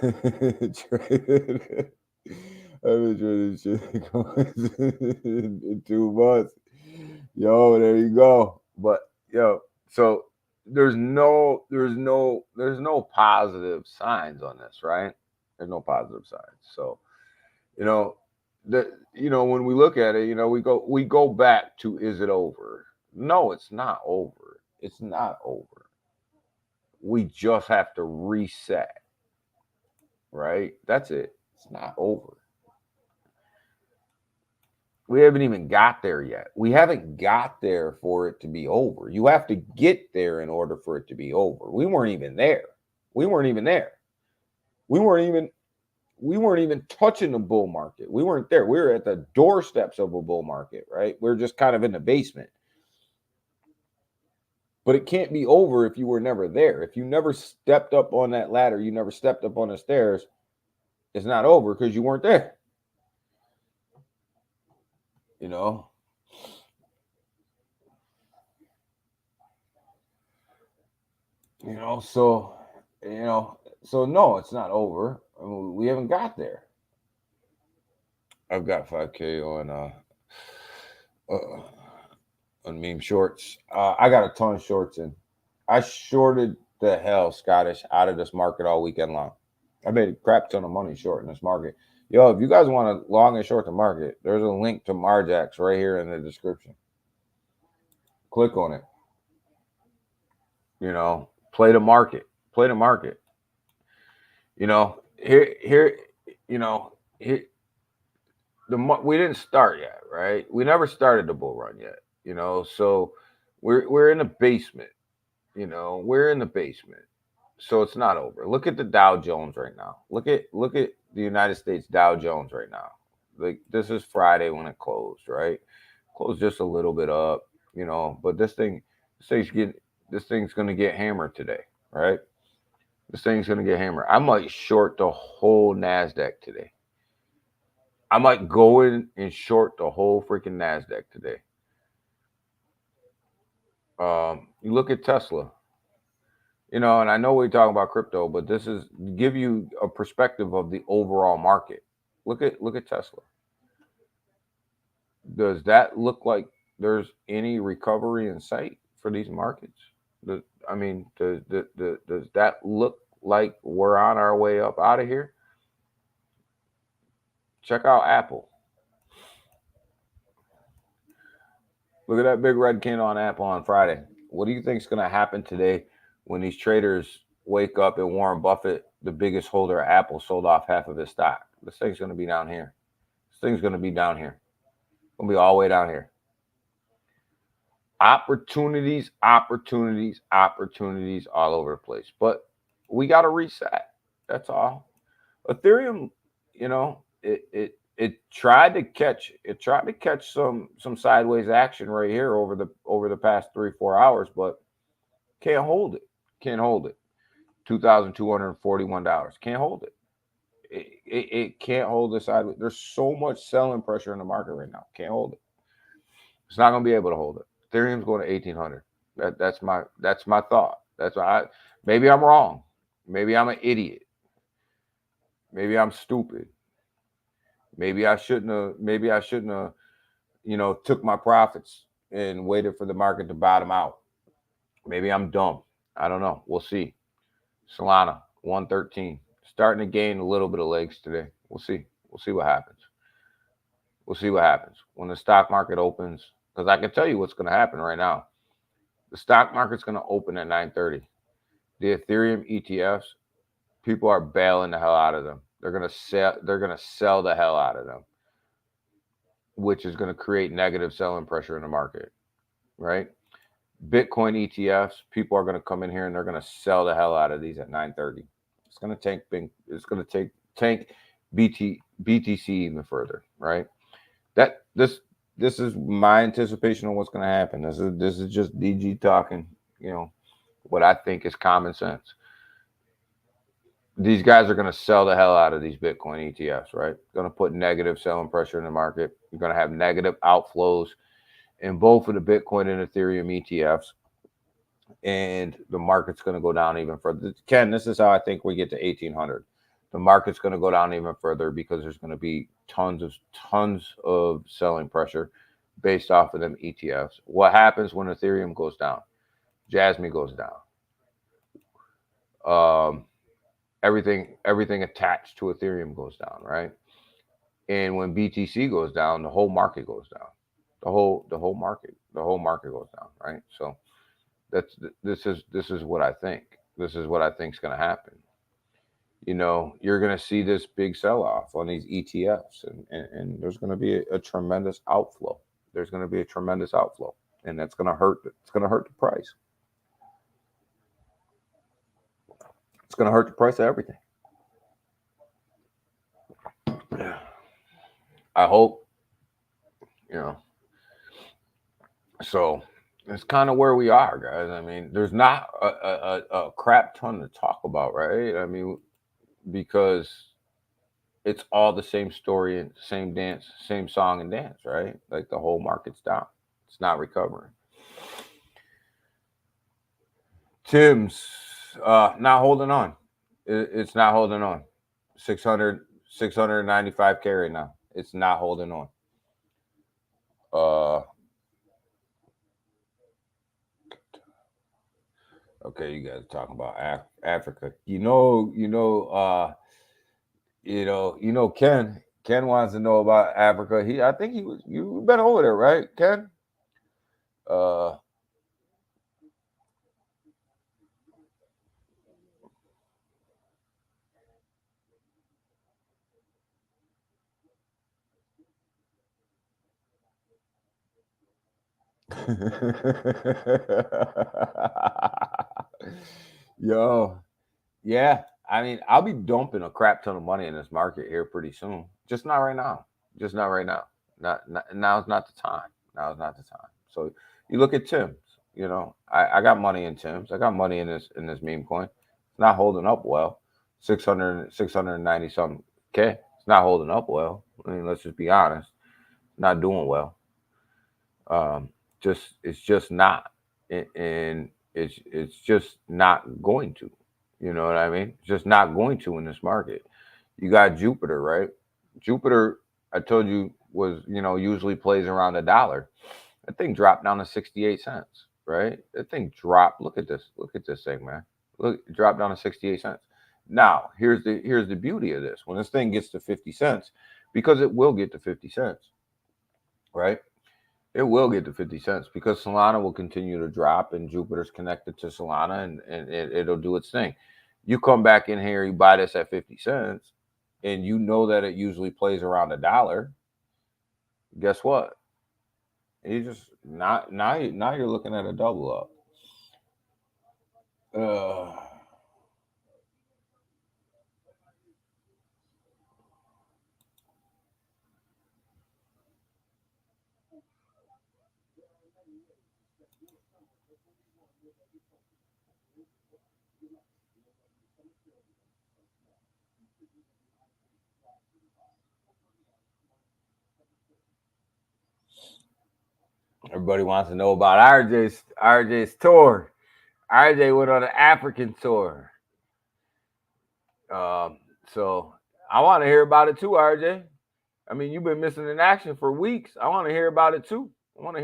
been trading this shit in 2 months. Yo, there you go. But yo, so there's no positive signs on this, right? There's no positive signs. So, you know, when we look at it, you know, we go back to, is it over? No, it's not over. It's not over. We just have to reset. Right? That's it. It's not over. We haven't even got there yet. We haven't got there for it to be over. You have to get there in order for it to be over. We weren't even there. We weren't even touching the bull market. We weren't there. We were at the doorsteps of a bull market, right? We're just kind of in the basement. But it can't be over if you were never there. If you never stepped up on that ladder, you never stepped up on the stairs, it's not over because you weren't there. You know? So no, it's not over. I mean, we haven't got there. I've got 5K on meme shorts. I got a ton of shorts in. I shorted the hell Scottish out of this market all weekend long. I made a crap ton of money short in this market. Yo, if you guys want to long and short the market, there's a link to Marjax right here in the description. Click on it. You know, play the market. Play the market. You know, here, we didn't start yet, right? We never started the bull run yet. You know, so we're in the basement. You know, we're in the basement. So it's not over. Look at the Dow Jones right now. Look at the United States Dow Jones right now. Like, this is Friday when it closed, right? Closed just a little bit up, you know, but this thing's gonna get hammered today, right? This thing's gonna get hammered. I might short the whole NASDAQ today. I might go in and short the whole freaking NASDAQ today. You look at Tesla. You know, and I know we're talking about crypto, but this is give you a perspective of the overall market. Look at Tesla. Does that look like there's any recovery in sight for these markets? Does that look like we're on our way up out of here? Check out Apple. Look at that big red candle on Apple on Friday. What do you think is going to happen today when these traders wake up and Warren Buffett, the biggest holder of Apple, sold off half of his stock? This thing's going to be down here. This thing's going to be down here. It's going to be all the way down here. Opportunities all over the place. But we got to reset. That's all. Ethereum, you know, it tried to catch some sideways action right here over the past 3-4 hours, but can't hold it. $2,241. Can't hold it. It can't hold the sideways. There's so much selling pressure in the market right now. Can't hold it. It's not going to be able to hold it. Ethereum's going to 1,800. That's my thought. That's why maybe I'm wrong. Maybe I'm an idiot. Maybe I'm stupid. Maybe I shouldn't have, took my profits and waited for the market to bottom out. Maybe I'm dumb. I don't know. We'll see. Solana, 113. Starting to gain a little bit of legs today. We'll see. We'll see what happens. When the stock market opens, because I can tell you what's going to happen right now. The stock market's going to open at 9:30. The Ethereum ETFs, people are bailing the hell out of them. They're going to sell. They're going to sell the hell out of them, which is going to create negative selling pressure in the market, right? Bitcoin ETFs, people are going to come in here and they're going to sell the hell out of these at 9:30. It's going to tank. It's going to tank BTC even further, right? This is my anticipation of what's going to happen. This is just DG talking. What I think is common sense. These guys are going to sell the hell out of these Bitcoin ETFs, right? Going to put negative selling pressure in the market. You're going to have negative outflows in both of the Bitcoin and Ethereum ETFs, and the market's going to go down even further. Ken, this is how I think we get to 1800. The market's going to go down even further because there's going to be tons of selling pressure based off of them ETFs. What happens when Ethereum goes down? Jasmy goes down. Everything attached to Ethereum goes down, right? And when BTC goes down, the whole market goes down. The whole market goes down, right? So this is what I think. This is what I think is going to happen. You're going to see this big sell-off on these ETFs, and there's going to be a tremendous outflow. There's going to be a tremendous outflow, and that's going to hurt. It's going to hurt the price. It's going to hurt the price of everything. I hope, so it's kind of where we are, guys. I mean, there's not a crap ton to talk about, right? I mean, because it's all the same story and same dance, same song and dance, right? Like the whole market's down. It's not recovering. Tim's not holding on. It's not holding on. 695K right now. It's not holding on. Okay, you guys are talking about Africa. Ken. Ken wants to know about Africa. You've been over there, right, Ken? Yo, yeah. I mean, I'll be dumping a crap ton of money in this market here pretty soon. Just not right now. Just not right now. Now's not the time. Now's not the time. So you look at Tim's. I got money in Tim's. I got money in this meme coin. It's not holding up well. 690 something K. It's not holding up well. I mean, let's just be honest. Not doing well. It's just not, and it's just not going to. You know what I mean? It's just not going to in this market. You got Jupiter, right? Jupiter, I told you, was usually plays around $1. That thing dropped down to 68 cents, right? That thing dropped. Look at this thing, man. Look, it dropped down to 68 cents. Now, here's the beauty of this. When this thing gets to 50 cents, because it will get to 50 cents, right? It will get to 50 cents because Solana will continue to drop and Jupiter's connected to Solana and it'll do its thing. You come back in here, you buy this at 50 cents, and you know that it usually plays around $1. Guess what? You just now you're looking at a double up. Everybody wants to know about RJ's tour. RJ went on an African tour. So I want to hear about it too, RJ. I mean, you've been missing in action for weeks. I want to hear about it too. Baby.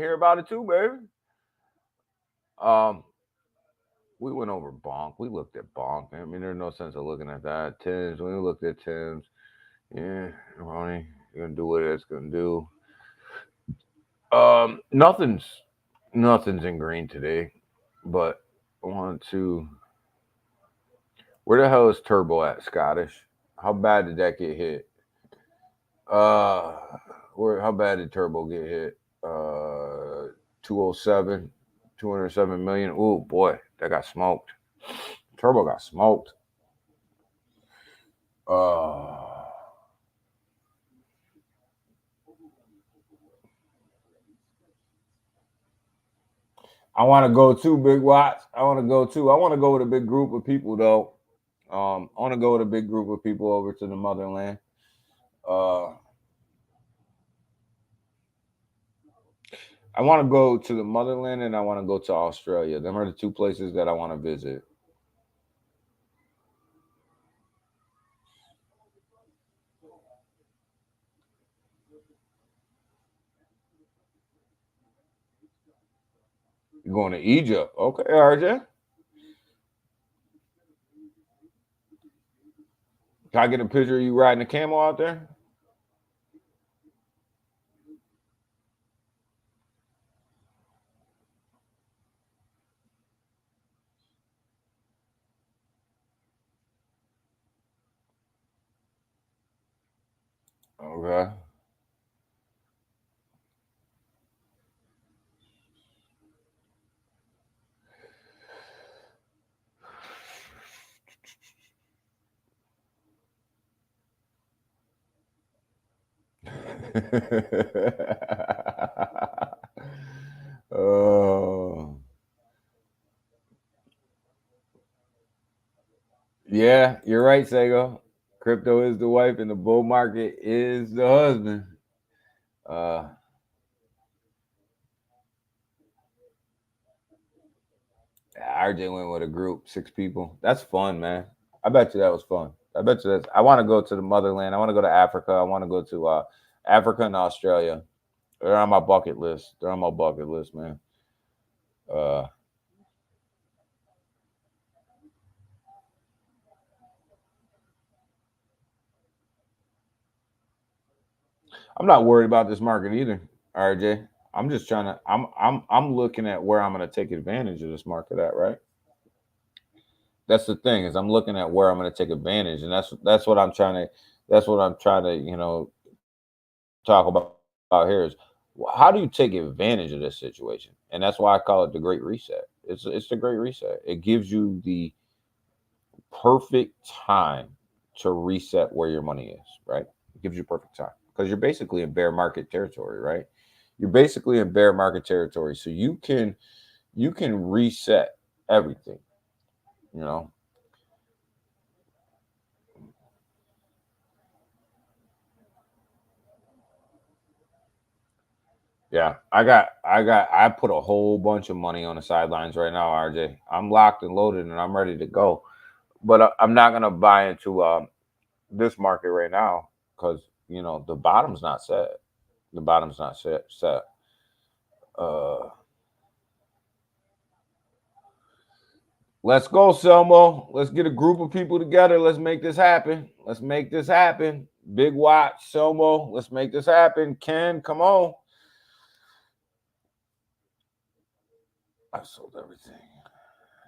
We went over Bonk. We looked at Bonk. I mean, there's no sense of looking at that. Tim's. When we looked at Tim's, yeah, Ronnie, you're gonna do what it's gonna do. Nothing's in green today, but I want to. Where the hell is Turbo at, Scottish? How bad did that get hit? Uh, where? How bad did Turbo get hit? 207, 207 million. Oh boy, that got smoked. Turbo got smoked. I want to go too, Big Watts. I want to go too. I want to go with a big group of people though. I want to go with a big group of people over to the motherland. I want to go to the motherland and I want to go to Australia. Them are the two places that I want to visit. You're going to Egypt. Okay, RJ. Can I get a picture of you riding a camel out there? Okay. Oh, yeah, you're right, Sego. Crypto is the wife and the bull market is the husband. Uh, RJ went with a group, 6 people. That's fun, man. I bet you that was fun. I bet you that's. I want to go to the motherland. I want to go to Africa. I want to go to Africa and Australia. They're on my bucket list. They're on my bucket list, man. Uh, I'm not worried about this market either, RJ. I'm just trying to. I'm looking at where I'm going to take advantage of this market at, right? That's the thing is I'm looking at where I'm going to take advantage, and that's what I'm trying to. That's what I'm trying to talk about here is how do you take advantage of this situation? And that's why I call it the Great Reset. It's the Great Reset. It gives you the perfect time to reset where your money is, right? It gives you perfect time because you're basically in bear market territory, right? You're basically in bear market territory, so you can reset everything, you know. Yeah, I put a whole bunch of money on the sidelines right now, RJ. I'm locked and loaded and I'm ready to go. But I'm not gonna buy into this market right now because the bottom's not set. The bottom's not set. Uh, let's go, Selmo. Let's get a group of people together. Let's make this happen. Let's make this happen. Big Watch, Selmo. Let's make this happen. Ken, come on. I sold everything.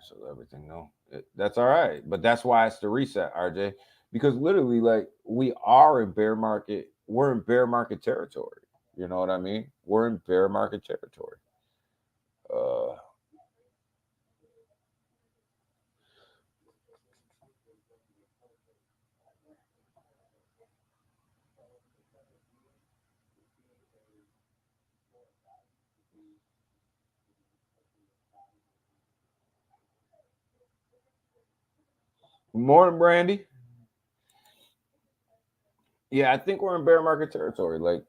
So everything, no, that's all right. But that's why it's the reset, RJ, because literally, like we are in bear market. We're in bear market territory. You know what I mean? We're in bear market territory. Uh, Morning, Brandy. Yeah, I think we're in bear market territory. Like,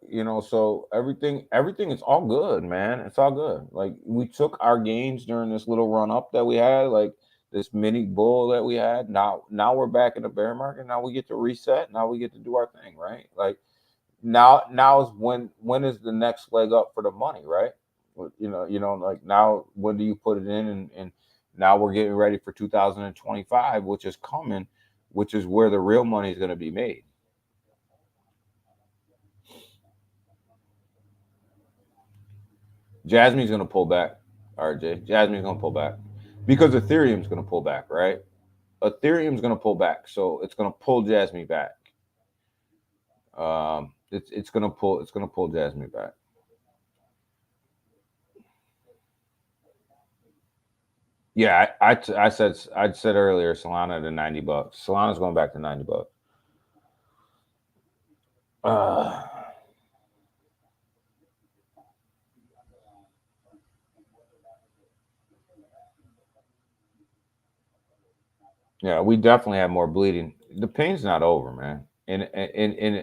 so everything is all good, man. It's all good. Like we took our gains during this little run up that we had, like this mini bull that we had. Now we're back in the bear market. Now we get to reset. Now we get to do our thing, right? Like now is when is the next leg up for the money, right? Like now when do you put it in and now we're getting ready for 2025, which is coming, which is where the real money is going to be made. Jasmine's going to pull back, RJ. Jasmine's going to pull back because Ethereum's going to pull back, right? Ethereum's going to pull back, so it's going to pull Jasmine back. It's going to pull Jasmine back. Yeah, I said earlier Solana to $90. Solana's going back to $90. Yeah, we definitely have more bleeding. The pain's not over, man. And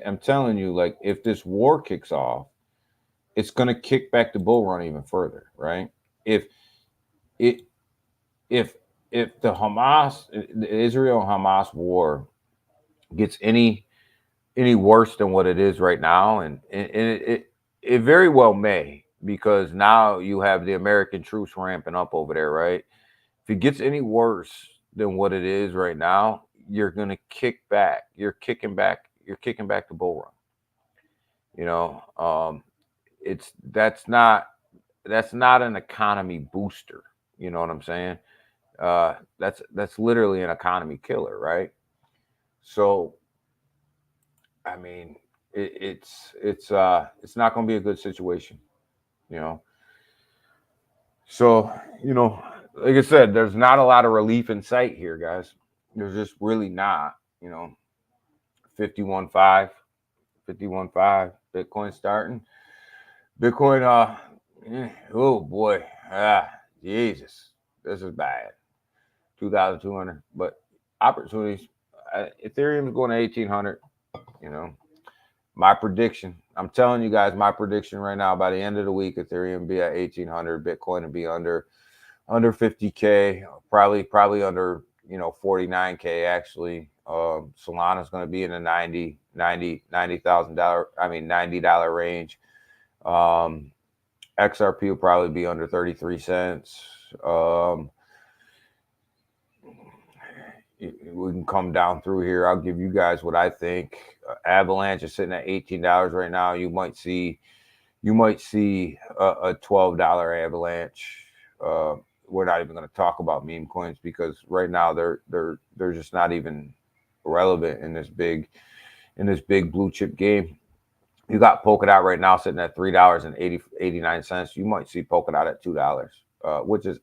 I'm telling you, like, if this war kicks off, it's going to kick back the bull run even further, right? If it if the Israel Hamas war gets any worse than what it is right now, and it very well may, because now you have the American troops ramping up over there, right? If it gets any worse than what it is right now, you're gonna kick back. You're kicking back the bull run. You know, that's not an economy booster. You know what I'm saying? That's literally an economy killer, right? So, I mean, it's not going to be a good situation, you know. So, like I said, there's not a lot of relief in sight here, guys. There's just really not, 51.5, Bitcoin starting. Bitcoin, oh boy, Jesus, this is bad. 2,200, but opportunities. Ethereum is going to 1,800. My prediction. I'm telling you guys, my prediction right now. By the end of the week, Ethereum will be at 1,800. Bitcoin will be under 50K. Probably under 49K actually. Solana is going to be in the $90,000. I mean $90 range. XRP will probably be under 33 cents. We can come down through here. I'll give you guys what I think. Avalanche is sitting at $18 right now. You might see a $12 Avalanche. We're not even going to talk about meme coins because right now they're just not even relevant in this big blue chip game. You got Polkadot right now sitting at $3.89. You might see Polkadot at $2, which is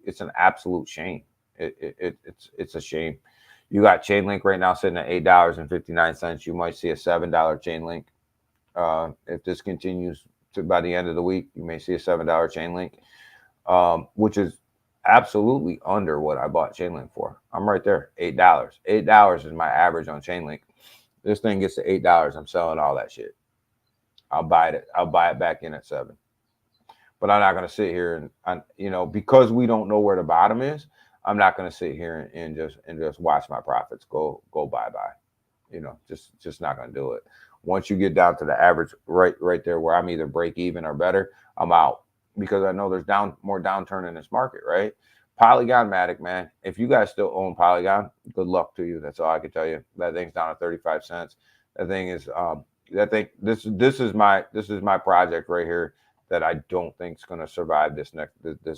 it's an absolute shame. It's a shame. You got Chainlink right now sitting at $8.59. You might see a $7 Chainlink. If this continues by the end of the week, you may see a $7 Chainlink, which is absolutely under what I bought Chainlink for. I'm right there, $8. $8 is my average on Chainlink. This thing gets to $8. I'm selling all that shit. I'll buy it back in at $7. But I'm not going to sit here and because we don't know where the bottom is. I'm not going to sit here and just watch my profits go bye. Just not going to do it. Once you get down to the average right there where I'm either break even or better, I'm out, because I know there's more downturn in this market, right? Polygon Matic, man. If you guys still own Polygon, good luck to you. That's all I can tell you. That thing's down to 35 cents. That thing is this is my project right here that I don't think is going to survive this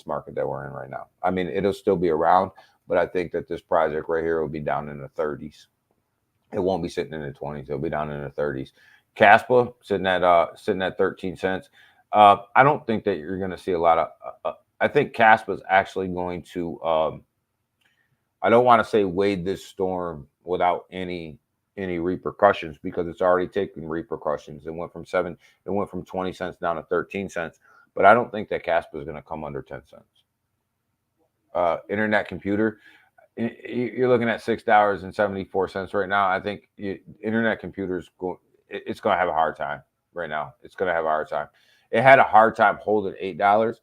market that we're in right now. I mean, it'll still be around, but I think that this project right here will be down in the 30s. It won't be sitting in the 20s. It'll be down in the 30s. Kaspa sitting at 13 cents. I don't think that you're going to see a lot of. I think Kaspa is actually going to. I don't want to say wade this storm without any repercussions, because it's already taken repercussions. It went from 20 cents down to 13 cents. But I don't think that Kaspa is going to come under 10 cents. Internet Computer, you're looking at $6.74 right now. I think Internet Computer's it's going to have a hard time right now. It's going to have a hard time. It had a hard time holding $8.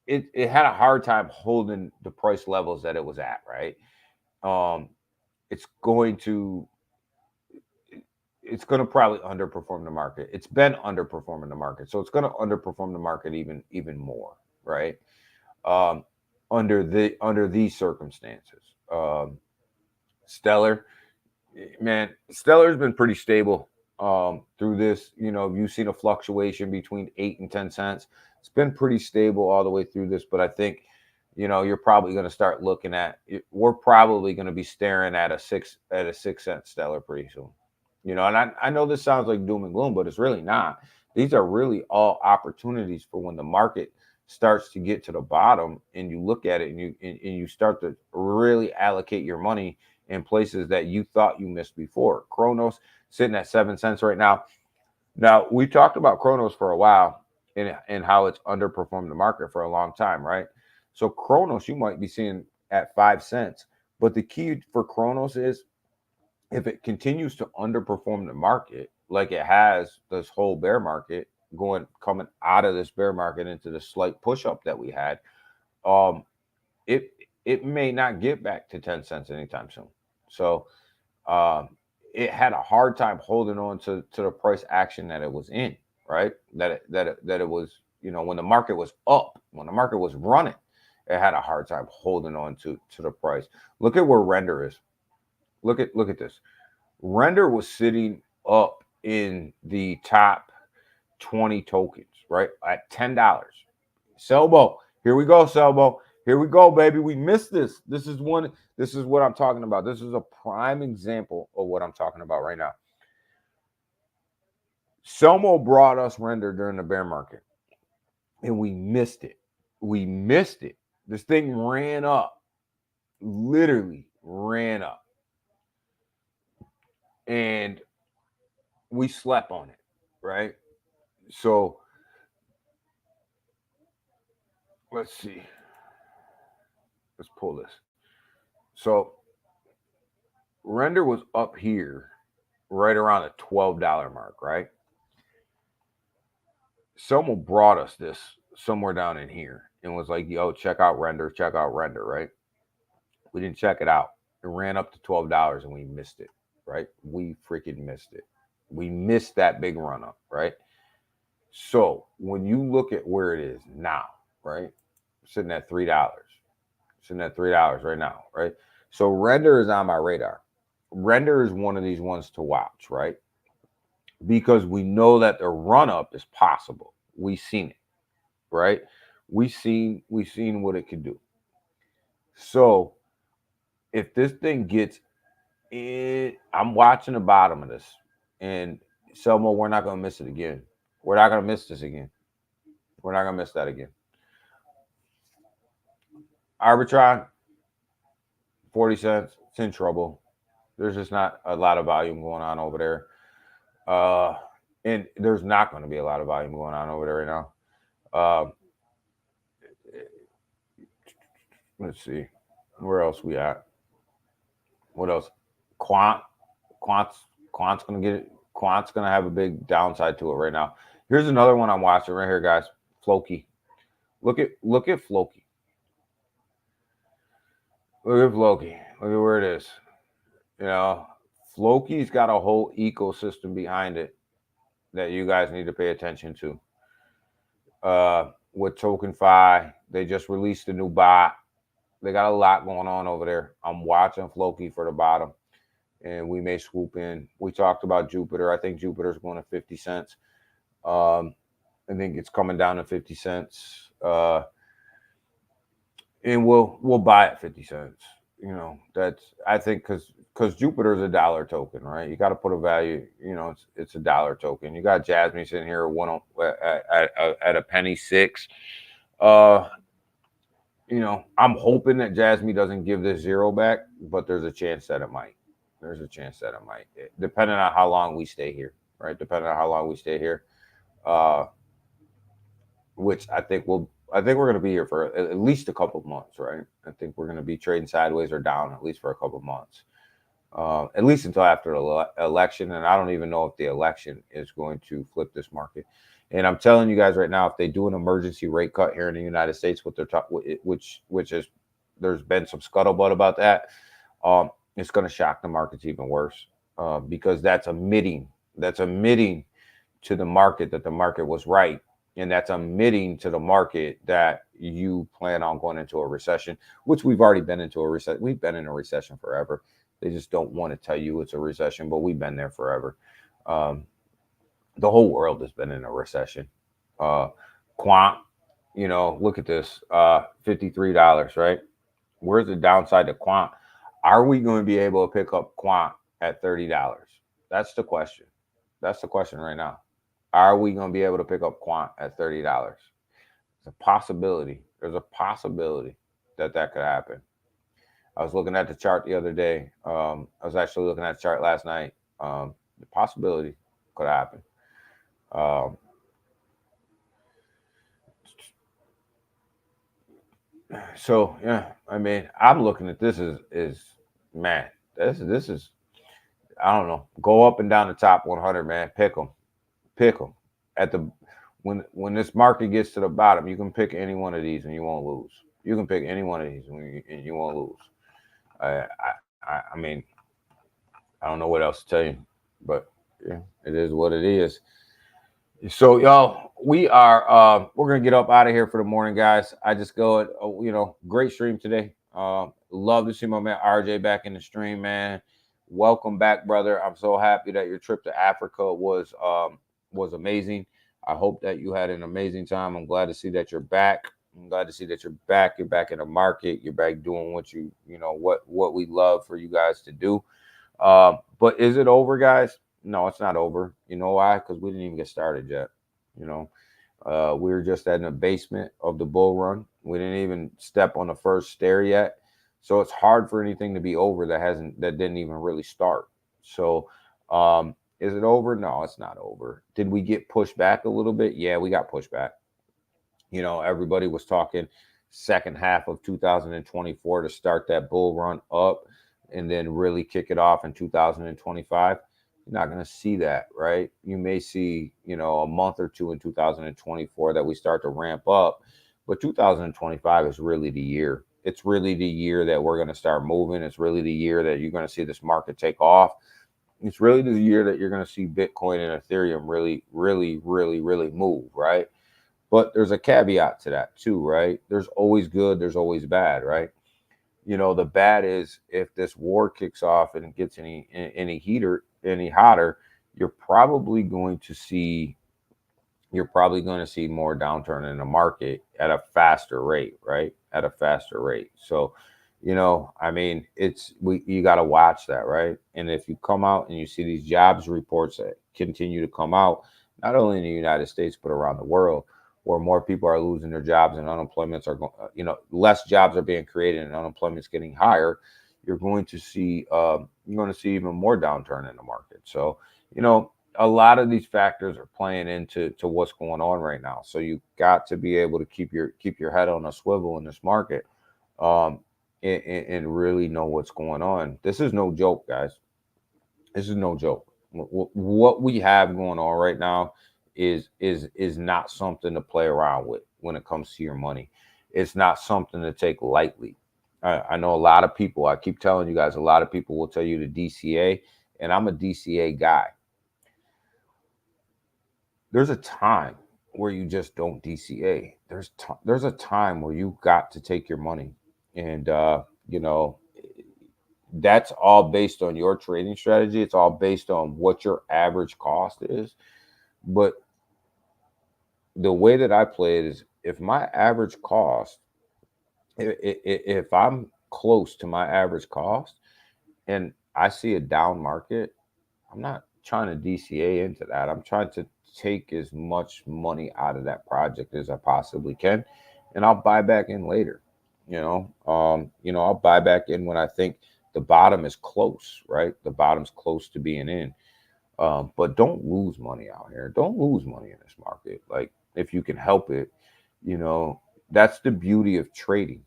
It had a hard time holding the price levels that it was at, right? It's going to probably underperform the market. It's been underperforming the market, so it's going to underperform the market even more, right? Under these circumstances, Stellar, man, Stellar's been pretty stable. through this. You've seen a fluctuation between 8 and 10 cents. It's been pretty stable all the way through this, but I think, you're probably going to start looking at. We're probably going to be staring at a 6 cent stellar pretty soon. And I know this sounds like doom and gloom, but it's really not. These are really all opportunities for when the market starts to get to the bottom, and you look at it and you start to really allocate your money in places that you thought you missed before. Kronos sitting at 7 cents right now. Now, we talked about Kronos for a while and how it's underperformed the market for a long time, right? So Kronos, you might be seeing at 5 cents. But the key for Kronos is if it continues to underperform the market like it has this whole bear market, coming out of this bear market into the slight push up that we had, it may not get back to 10 cents anytime soon. So it had a hard time holding on to the price action that it was in, right? That it was, when the market was up, when the market was running, it had a hard time holding on to the price. Look at where Render is. Look at this. Render was sitting up in the top 20 tokens, right? At $10. Selbo, here we go, Selbo. Here we go, baby. We missed this. This is what I'm talking about. This is a prime example of what I'm talking about right now. Selmo brought us Render during the bear market, and we missed it. We missed it. This thing ran up, literally ran up. And we slept on it, right? So let's see. Let's pull this. So Render was up here right around the $12 mark, right? Someone brought us this somewhere down in here and was like, yo, check out Render, right? We didn't check it out. It ran up to $12 and we missed it, right? We freaking missed it. We missed that big run up, right? So when you look at where it is now, right? Sitting at $3. Sitting at $3 right now, right? So Render is on my radar. Render is one of these ones to watch, right? Because we know that the run up is possible. We've seen it, right? We've seen what it can do. So if this thing gets in, I'm watching the bottom of this. And Selmo, we're not going to miss it again. We're not going to miss this again. We're not going to miss that again. Arbitron, 40 cents. It's in trouble. There's just not a lot of volume going on over there. And there's not going to be a lot of volume going on over there right now. Let's see. Where else we at? What else? Quant's going to get it. Quant's going to have a big downside to it right now. Here's another one I'm watching right here, guys. Floki. Look at Floki. Look at Floki. Look at where it is. Floki's got a whole ecosystem behind it that you guys need to pay attention to. With TokenFi, they just released a new bot. They got a lot going on over there. I'm watching Floki for the bottom, and we may swoop in. We talked about Jupiter. I think Jupiter's going to 50 cents. I think it's coming down to 50 cents. And we'll buy at 50 cents. That's, I think, because Jupiter's a dollar token, right? You got to put a value. It's a dollar token. You got Jasmine sitting here at a penny 6. I'm hoping that Jasmine doesn't give this 0 back, but there's a chance that it might. Depending on how long we stay here, right? Which I think we're going to be here for at least a couple of months, right? I think we're going to be trading sideways or down at least for a couple of months, at least until after the election. And I don't even know if the election is going to flip this market. And I'm telling you guys right now, if they do an emergency rate cut here in the United States, which is, there's been some scuttlebutt about that, it's going to shock the markets even worse, because that's admitting to the market that the market was right. And that's admitting to the market that you plan on going into a recession, which we've already been into a recession. We've been in a recession forever. They just don't want to tell you it's a recession, but we've been there forever. The whole world has been in a recession. Quant, look at this, $53, right? Where's the downside to Quant? Are we going to be able to pick up Quant at $30? That's the question. That's the question right now. Are we going to be able to pick up Quant at $30? It's a possibility. There's a possibility that could happen. I was looking at the chart the other day. I was actually looking at the chart last night. The possibility could happen. So yeah, I mean, I'm looking at this is man, this is, I don't know, go up and down the top 100, man. Pick them at the when this market gets to the bottom. You can pick any one of these and you won't lose. You can pick any one of these and you won't lose. I mean, I don't know what else to tell you, but yeah, it is what it is. So y'all, we're gonna get up out of here for the morning, guys. I just go, great stream today. Love to see my man RJ back in the stream, man. Welcome back, brother. I'm so happy that your trip to Africa was amazing. I hope that you had an amazing time. I'm glad to see that you're back. I'm glad to see that you're back. You're back in the market. You're back doing what we love for you guys to do. But is it over, guys? No, it's not over. You know why? Because we didn't even get started yet. We were just in the basement of the bull run. We didn't even step on the first stair yet. So it's hard for anything to be over that didn't even really start. So is it over? No, it's not over. Did we get pushed back a little bit? Yeah, we got pushed back. Everybody was talking second half of 2024 to start that bull run up and then really kick it off in 2025. You're not going to see that, right? You may see, a month or two in 2024 that we start to ramp up, but 2025 is really the year. It's really the year that we're going to start moving. It's really the year that you're going to see this market take off. It's really the year that you're going to see Bitcoin and Ethereum really, really, really, really move, right? But there's a caveat to that too, right? There's always good, there's always bad, right? The bad is if this war kicks off and it gets any hotter, you're probably going to see more downturn in the market at a faster rate, right? At a faster rate. So, I mean, you got to watch that, right? And if you come out and you see these jobs reports that continue to come out, not only in the United States, but around the world, where more people are losing their jobs and unemployments are going, less jobs are being created and unemployment's getting higher, you're going to see even more downturn in the market. So, a lot of these factors are playing into what's going on right now. So you got to be able to keep your head on a swivel in this market, and really know what's going on. This is no joke, guys. This is no joke. What we have going on right now is not something to play around with when it comes to your money. It's not something to take lightly. I know a lot of people, I keep telling you guys, a lot of people will tell you to DCA, and I'm a DCA guy. There's a time where you just don't DCA. There's a time where you got to take your money, and that's all based on your trading strategy. It's all based on what your average cost is. But the way that I play it is, if my average cost, if I'm close to my average cost and I see a down market, I'm not trying to DCA into that. I'm trying to take as much money out of that project as I possibly can, and I'll buy back in later. I'll buy back in when I think the bottom is close, right? The bottom's close to being in. But don't lose money out here. Don't lose money in this market. Like, if you can help it, that's the beauty of trading,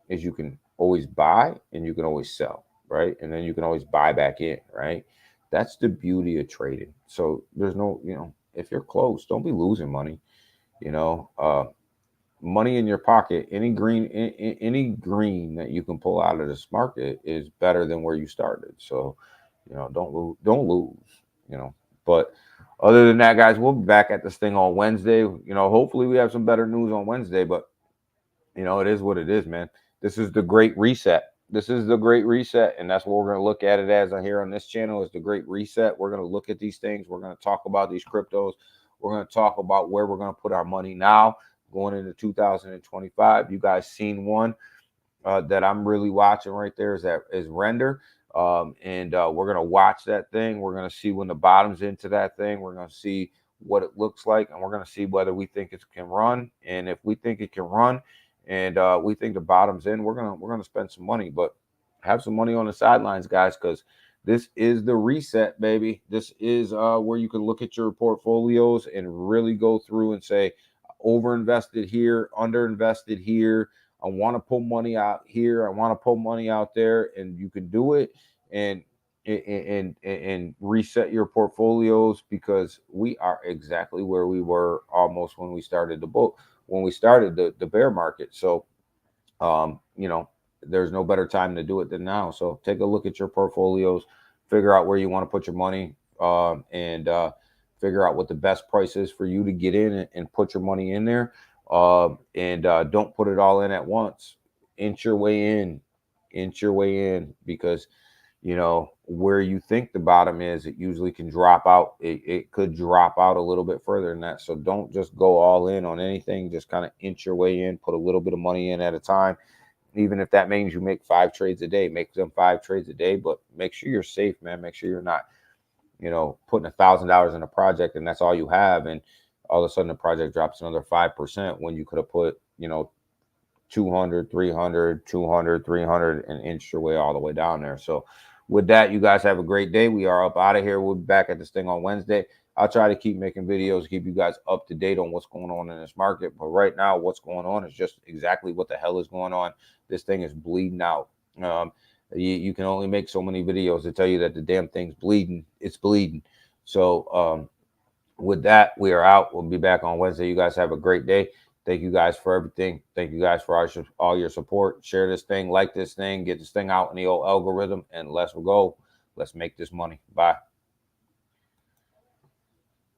is you can always buy and you can always sell, right? And then you can always buy back in, right? That's the beauty of trading. So there's no, if you're close, don't be losing money. Money in your pocket, any green that you can pull out of this market is better than where you started. So, don't lose. But other than that, guys, we'll be back at this thing on Wednesday. Hopefully we have some better news on Wednesday, but it is what it is, man. This is the great reset. this is the Great Reset, and that's what we're going to look at it as here on this channel, is the Great Reset. We're going to look at these things. We're going to talk about these cryptos. We're going to talk about where we're going to put our money now going into 2025. You guys seen one that I'm really watching right there is Render. And we're going to watch that thing. We're going to see when the bottom's into that thing. We're going to see what it looks like, and we're going to see whether we think it can run. And if we think it can run, and we think the bottom's in, we're gonna spend some money, but have some money on the sidelines, guys, because this is the reset, baby. This is where you can look at your portfolios and really go through and say, overinvested here, underinvested here. I want to pull money out here. I want to pull money out there, and you can do it and reset your portfolios, because we are exactly where we were almost when we started the book. When we started the bear market. So, you know, there's no better time to do it than now. So take a look at your portfolios, figure out where you want to put your money, and figure out what the best price is for you to get in and put your money in there. And don't put it all in at once. Inch your way in, because, you know, where you think the bottom is, it usually can drop out. It could drop out a little bit further than that. So don't just go all in on anything. Just kind of inch your way in, put a little bit of money in at a time. Even if that means you make 5 trades a day, make them 5 trades a day, but make sure you're safe, man. Make sure you're not, you know, putting $1,000 in a project and that's all you have. And all of a sudden the project drops another 5% when you could have put, you know, 200, 300, 200, 300 and inched your way all the way down there. So with that, you guys have a great day. We are up out of here. We'll be back at this thing on Wednesday. I'll try to keep making videos, keep you guys up to date on what's going on in this market. But right now, what's going on is just exactly what the hell is going on. This thing is bleeding out. You can only make so many videos to tell you that the damn thing's bleeding. It's bleeding. So with that, we are out. We'll be back on Wednesday. You guys have a great day. Thank you guys for everything. Thank you guys for all your support. Share this thing, like this thing, get this thing out in the old algorithm, and let's go. Let's make this money. Bye.